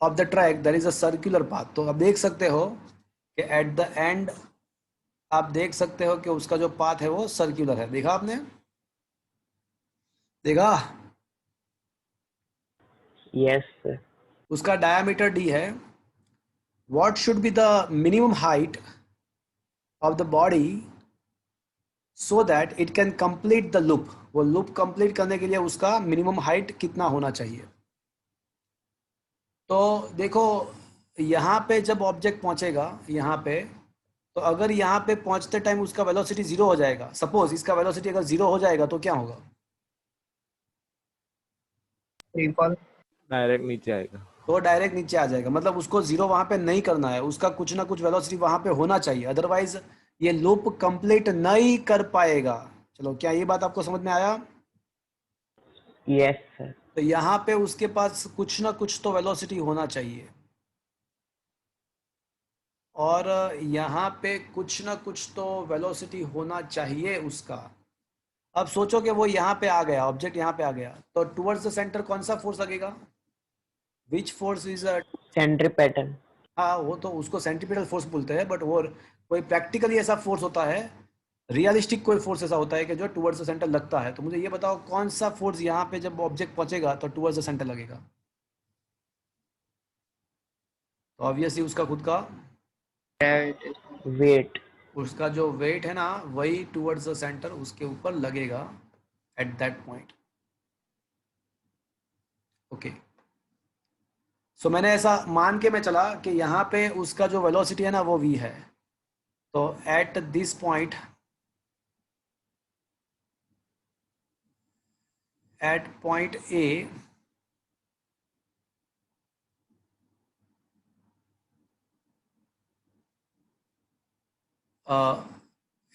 of the track there is a circular path. तो आप देख सकते हो कि एट द एंड आप देख सकते हो कि उसका जो पाथ है वो सर्कुलर है। देखा आपने? देखा? Yes sir. उसका डायमीटर d है। What should be the minimum height of the body so that it can complete the loop. वो लूप कंप्लीट करने के लिए उसका मिनिमम हाइट कितना होना चाहिए? तो देखो यहाँ पे जब ऑब्जेक्ट पहुंचेगा यहाँ पे, तो अगर यहाँ पे पहुंचते टाइम उसका वेलोसिटी जीरो हो जाएगा, सपोज इसका वेलोसिटी अगर जीरो हो जाएगा तो क्या होगा? Free fall. डायरेक्ट नीचे आएगा। तो डायरेक्ट नीचे आ जाएगा। मतलब उसको जीरो वहां पे नहीं करना है, उसका कुछ ना कुछ वेलोसिटी वहां पे होना चाहिए, अदरवाइज ये लूप कंप्लीट नहीं कर पाएगा। चलो क्या ये बात आपको समझ में आया? Yes sir. तो यहाँ पे उसके पास कुछ ना कुछ तो वेलोसिटी होना चाहिए, और यहाँ पे कुछ ना कुछ तो वेलोसिटी होना चाहिए उसका। अब सोचो कि वो यहाँ पे आ गया, ऑब्जेक्ट यहाँ पे आ गया, तो टुवर्ड्स द सेंटर कौन सा फोर्स लगेगा? Which force is? Centripetal. हाँ वो तो उसको सेंट्रीपिटल फोर्स बोलते हैं, बट वो कोई प्रैक्टिकली ऐसा फोर्स होता है, रियलिस्टिक कोई फोर्स ऐसा होता है कि जो टुवर्ड्स द सेंटर लगता है। तो मुझे ये बताओ कौन सा फोर्स यहाँ पे जब ऑब्जेक्ट पहुंचेगा तो टुवर्ड्स द सेंटर लगेगा? तो ऑब्वियसली उसका खुद का वेट। उसका जो वेट है ना वही टुवर्ड्स द सेंटर उसके ऊपर लगेगा एट दैट पॉइंट। ओके, सो मैंने ऐसा मान के मैं चला कि यहाँ पे उसका जो वेलोसिटी है ना वो v है। तो at this point, at point A,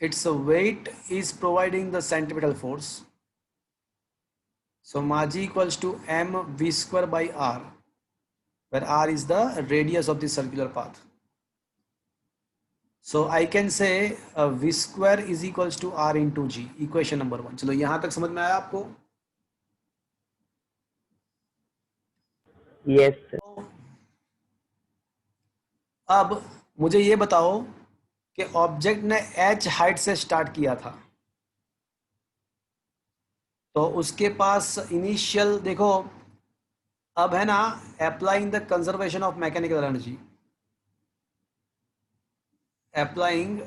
its weight is providing the centripetal force. So ma g equals to m v square by r, where r is the radius of the circular path. So I can say v square is equals to r into g, equation number 1। चलो यहाँ तक समझ में आया आपको? Yes sir. अब मुझे ये बताओ कि ऑब्जेक्ट ने h हाइट से स्टार्ट किया था, तो उसके पास इनिशियल देखो, अब है ना applying the conservation of mechanical energy, applying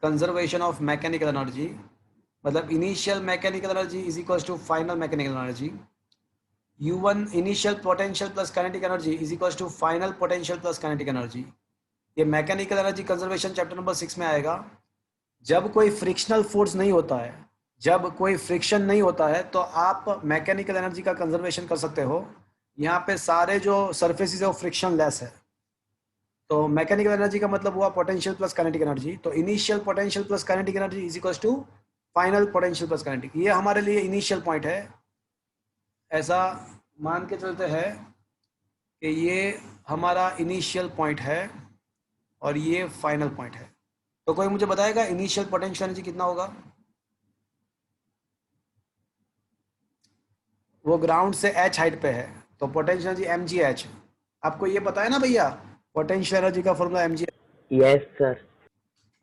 conservation of mechanical energy, मतलब initial mechanical energy is equals to final mechanical energy. U1 initial potential plus kinetic energy is equals to final potential plus kinetic energy. ये mechanical energy conservation chapter number 6 में आएगा। जब कोई frictional force नहीं होता है, जब कोई फ्रिक्शन नहीं होता है, तो आप मैकेनिकल एनर्जी का कंजर्वेशन कर सकते हो। यहाँ पे सारे जो सरफेसेस है वो फ्रिक्शन लेस है, तो मैकेनिकल एनर्जी का मतलब हुआ पोटेंशियल प्लस काइनेटिक एनर्जी। तो initial potential plus kinetic energy is equal to final potential plus kinetic. ये हमारे लिए इनिशियल पॉइंट है, ऐसा मान के चलते हैं कि ये हमारा इनिशियल पॉइंट है और ये फाइनल पॉइंट है। तो कोई मुझे बताएगा इनिशियल पोटेंशियल एनर्जी कितना होगा? वो ग्राउंड से h हाइट पे है, तो पोटेंशियल एनर्जी mgh। आपको ये पता है ना भैया, पोटेंशियल एनर्जी का फॉर्मूला mgh। Yes sir.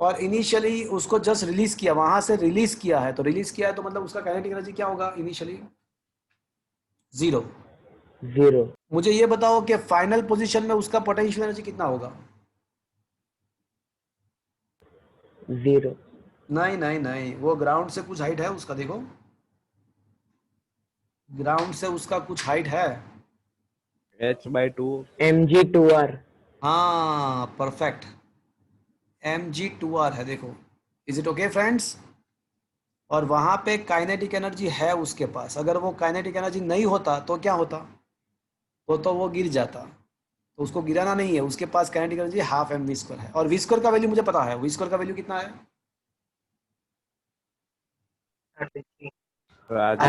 और इनिशियली उसको जस्ट रिलीज किया, वहां से रिलीज किया है, तो रिलीज किया है तो मतलब उसका काइनेटिक एनर्जी क्या होगा? इनिशियली 0। 0। मुझे ये बताओ कि फाइनल पोजीशन में उसका पोटेंशियल एनर्जी कितना होगा? 0। नहीं नहीं नहीं, वो ग्राउंड से कुछ हाइट है उसका, देखो ग्राउंड से उसका कुछ हाइट है। h/2। mg2r। हाँ परफेक्ट, mg2r है, देखो। Is it okay friends? और वहां पे काइनेटिक एनर्जी है उसके पास। अगर वो काइनेटिक एनर्जी नहीं होता तो क्या होता? तो वो गिर जाता। तो उसको गिराना नहीं है, उसके पास kinetic energy half M we square है। और वी स्क्वायर का वैल्यू मुझे पता है, वी स्क्वायर का वैल्यू कितना है?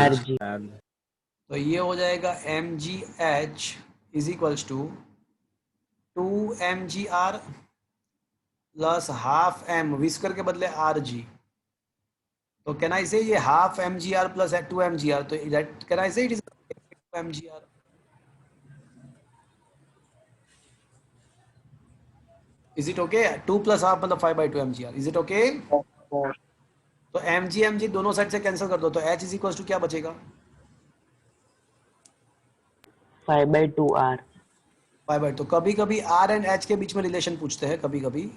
rg। तो ये हो जाएगा M G H is equals to 2mgr plus half M, we square के बदले आर जी। तो कैन आई से ये हाफ mgr प्लस 2mgr, तो दैट कैन आई से it is mgr। Is it okay? 2 plus half मतलब 5/2 mgr। Is it okay? तो mg दोनों साइड से कैंसिल कर दो, तो h इज इक्वल्स टू क्या बचेगा? 5/2r। 5/2। तो कभी कभी r एंड h के बीच में रिलेशन पूछते हैं कभी कभी,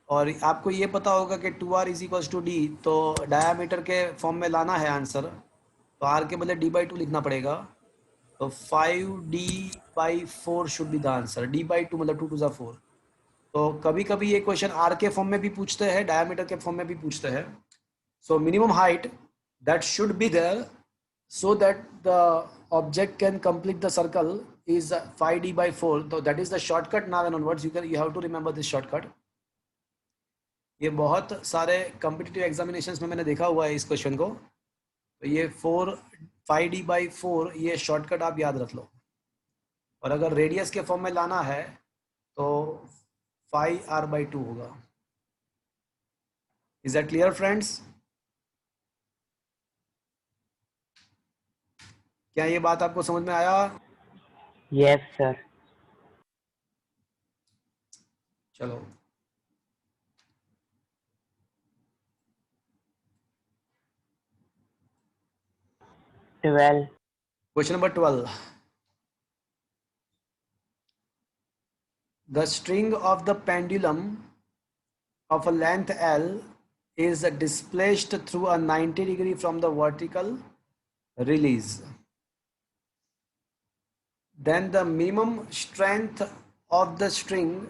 और आपको ये पता होगा कि 2r is equals to D, तो डायामीटर के फॉर्म में लाना है आंसर, तो r के बदले d/2 लिखना पड़ेगा। तो 5d/4 should be the answer. d/2 मतलब 2 टू 4। तो कभी कभी ये क्वेश्चन r के फॉर्म में भी पूछते हैं, डायामीटर के फॉर्म में भी पूछते हैं। So minimum height that should be there so that the object can complete the circle is 5d/4. So that is the shortcut. Now and onwards you have to remember this shortcut. ये बहुत सारे competitive examinations में मैंने देखा हुआ है इस question को। तो ये 5d/4 ये शॉर्टकट आप याद रख लो। और अगर रेडियस के फॉर्म में लाना है तो 5r/2 होगा। Is that clear friends? क्या ये बात आपको समझ में आया? Yes sir. चलो question number 12। The string of the pendulum of a length L is displaced through a 90° from the vertical release. Then the minimum strength of the string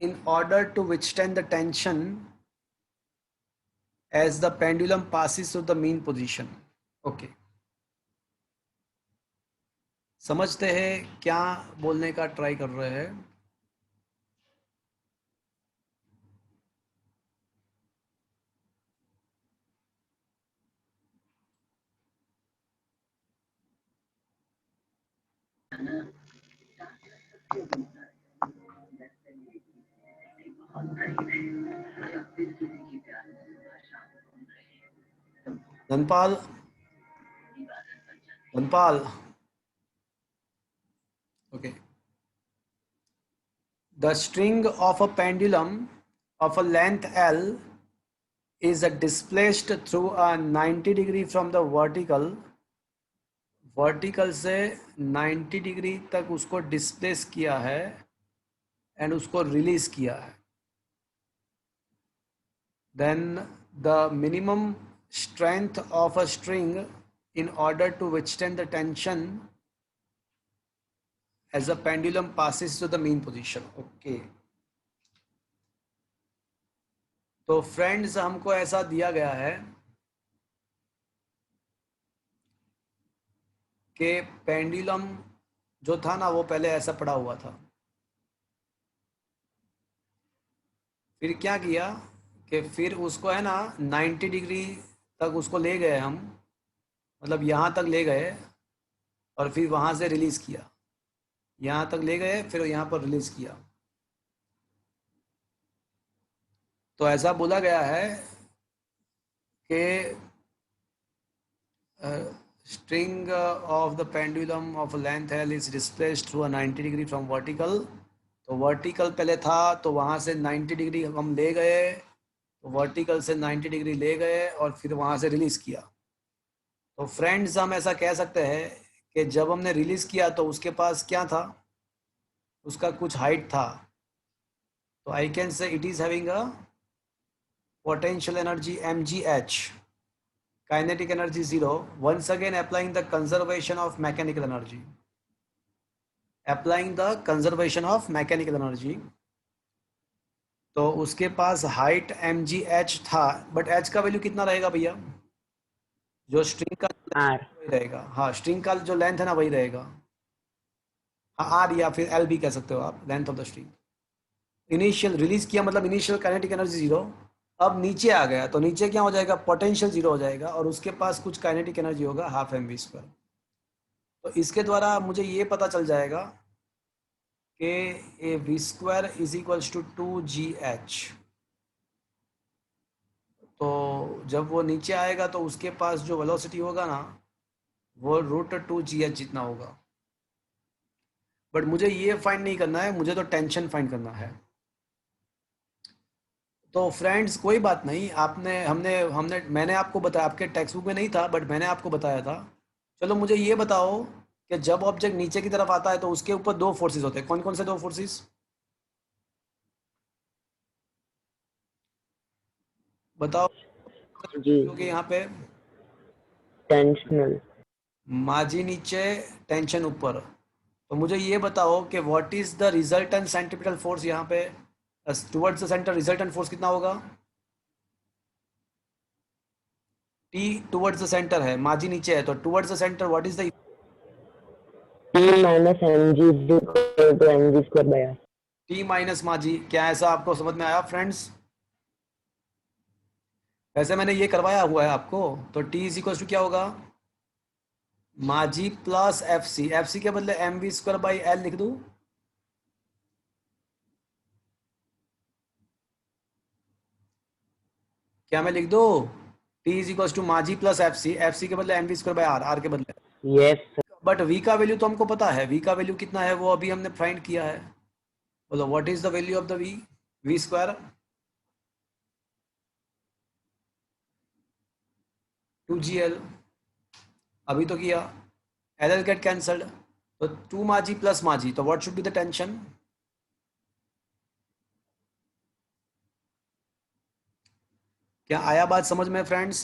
in order to withstand the tension as the pendulum passes through the mean position. Okay. समझते हैं क्या बोलने का try कर रहे हैं? Dhanpal, okay. The string of a pendulum of a length L is displaced through a 90° from the vertical से 90° तक उसको डिस्प्लेस किया है एंड उसको रिलीज किया है। Then the minimum strength of a string in order to withstand the tension as the pendulum passes to the mean position. Okay. तो friends हमको ऐसा दिया गया है कि पेंडुलम जो था ना वो पहले ऐसा पड़ा हुआ था, फिर क्या किया कि फिर उसको है ना 90 डिग्री तक उसको ले गए हम, मतलब यहाँ तक ले गए और फिर वहाँ से रिलीज़ किया, यहाँ तक ले गए फिर यहाँ पर रिलीज़ किया। तो ऐसा बोला गया है कि string of the pendulum of a length L is displaced through a 90 degree from vertical। तो वर्टिकल पहले था तो वहाँ से 90 डिग्री हम ले गए, तो वर्टिकल से 90 डिग्री ले गए और फिर वहाँ से रिलीज़ किया। तो फ्रेंड्स हम ऐसा कह सकते हैं कि जब हमने रिलीज़ किया तो उसके पास क्या था, उसका कुछ हाइट था, तो I can say it is having a potential energy mgh, kinetic energy 0, once again applying the conservation of mechanical energy, applying the conservation of mechanical energy। तो उसके पास हाइट mgh था, बट h का value कितना रहेगा भैया, जो string का R। वही रहेगा, हाँ स्ट्रिंग का जो लेंथ है ना वही रहेगा, हाँ r या फिर l भी कह सकते हो आप, length of the string. Initial release किया मतलब इनिशियल काइनेटिक एनर्जी 0, अब नीचे आ गया तो नीचे क्या हो जाएगा, पोटेंशियल 0 हो जाएगा और उसके पास कुछ काइनेटिक एनर्जी होगा हाफ mv स्क्वायर। तो इसके द्वारा मुझे ये पता चल जाएगा कि a V square is equals to 2gh। तो जब वो नीचे आएगा तो उसके पास जो वेलोसिटी होगा ना वो √2gh जितना होगा, बट मुझे ये फाइंड नहीं करना है, मुझे तो टेंशन फाइंड करना है। तो फ्रेंड्स कोई बात नहीं, आपने हमने हमने मैंने आपको बताया, आपके टेक्स्ट बुक में नहीं था बट मैंने आपको बताया था। चलो मुझे ये बताओ कि जब ऑब्जेक्ट नीचे की तरफ आता है तो उसके ऊपर दो फोर्सेस होते हैं, कौन कौन से दो फोर्सेस बताओ जी। क्योंकि यहाँ पे टेंशनल। माजी नीचे टेंशन ऊपर। तो मुझे ये बताओ कि what is the resultant centripetal force, यहाँ पे towards the centre resultant force कितना होगा, टी टुवर्ड्स द सेंटर है, माजी नीचे है, तो towards the centre what is the T minus mg is equal to mg square by r। T minus माजी। क्या ऐसा आपको समझ में आया फ्रेंड्स? वैसे मैंने ये करवाया हुआ है आपको। तो टी इज इक्वल टू क्या होगा, माजी plus F C, F C के बदले M we square by L लिख दूं, क्या मैं लिख दो टी इज इक्वल टू माजी प्लस एफ सी के बदले M we square by R, R के बदले। यस। बट वी का वैल्यू तो हमको पता है, वी का वैल्यू कितना है वो अभी हमने फाइंड किया है। बोलो what is the value of the V, V square 2gl, अभी तो किया, एल एल गेट कैंसल्ड, तो 2 माजी प्लस माजी, तो what should be the tension, क्या आया बात समझ में फ्रेंड्स?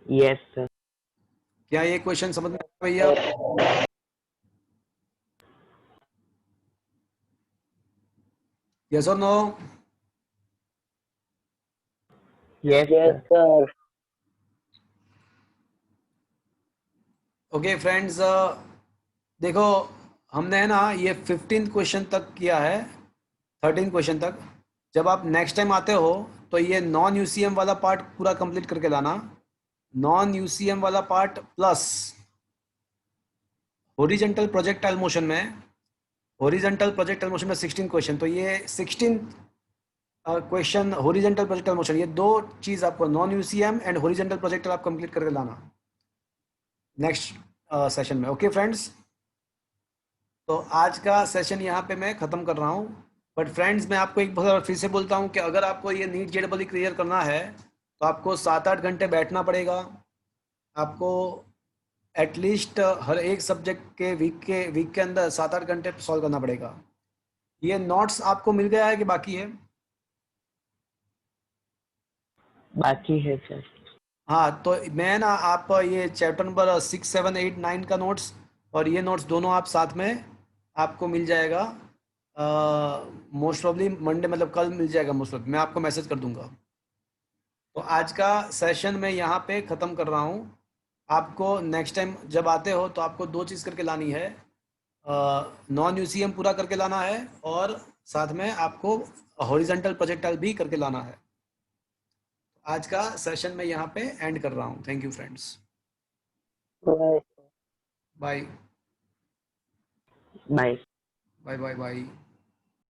Yes sir. क्या ये क्वेश्चन समझ में आया भैया? यस और no? Yes sir. Sir. Okay friends, देखो हमने है ना ये 15 क्वेश्चन तक किया है, 13 क्वेश्चन तक। जब आप नेक्स्ट टाइम आते हो तो ये नॉन यूसीएम वाला पार्ट पूरा कंप्लीट करके लाना, नॉन यूसीएम वाला part plus horizontal projectile motion में, हॉरिजॉन्टल प्रोजेक्टाइल मोशन में 16 क्वेश्चन, तो ये 16 क्वेश्चन हॉरिजॉन्टल प्रोजेक्टाइल मोशन, ये दो चीज आपको non UCM and horizontal projectile आप कंप्लीट करके लाना नेक्स्ट सेशन में। ओके फ्रेंड्स, तो आज का सेशन यहाँ पे मैं ख़त्म कर रहा हूँ। बट फ्रेंड्स मैं आपको एक बार फिर से बोलता हूँ कि अगर आपको ये नीट जेडबल क्लियर करना है तो आपको 7-8 घंटे बैठना पड़ेगा, आपको एटलीस्ट हर एक सब्जेक्ट के वीक के अंदर 7-8 घंटे सॉल्व करना पड़ेगा। ये नोट्स आपको मिल गया है कि बाकी है? बाकी है सर। हाँ, तो मैं ना आप ये चैप्टर नंबर 6, 7, 8, 9 का नोट्स और ये नोट्स दोनों आप साथ में आपको मिल जाएगा मोस्ट प्रॉब्ली मंडे मतलब कल मिल जाएगा मोस्ट प्रॉब्ली, मैं आपको मैसेज कर दूंगा। तो आज का सेशन मैं यहाँ पे ख़त्म कर रहा हूँ। आपको नेक्स्ट टाइम जब आते हो तो आपको 2 चीज़ करके लानी है, नॉन यूसीएम पूरा करके लाना है और साथ में आपको हॉरिजॉन्टल प्रोजेक्टाइल भी करके लाना है। आज का सेशन मैं यहाँ पे एंड कर रहा हूँ। Thank you friends, Bye. Bye bye. Bye bye bye.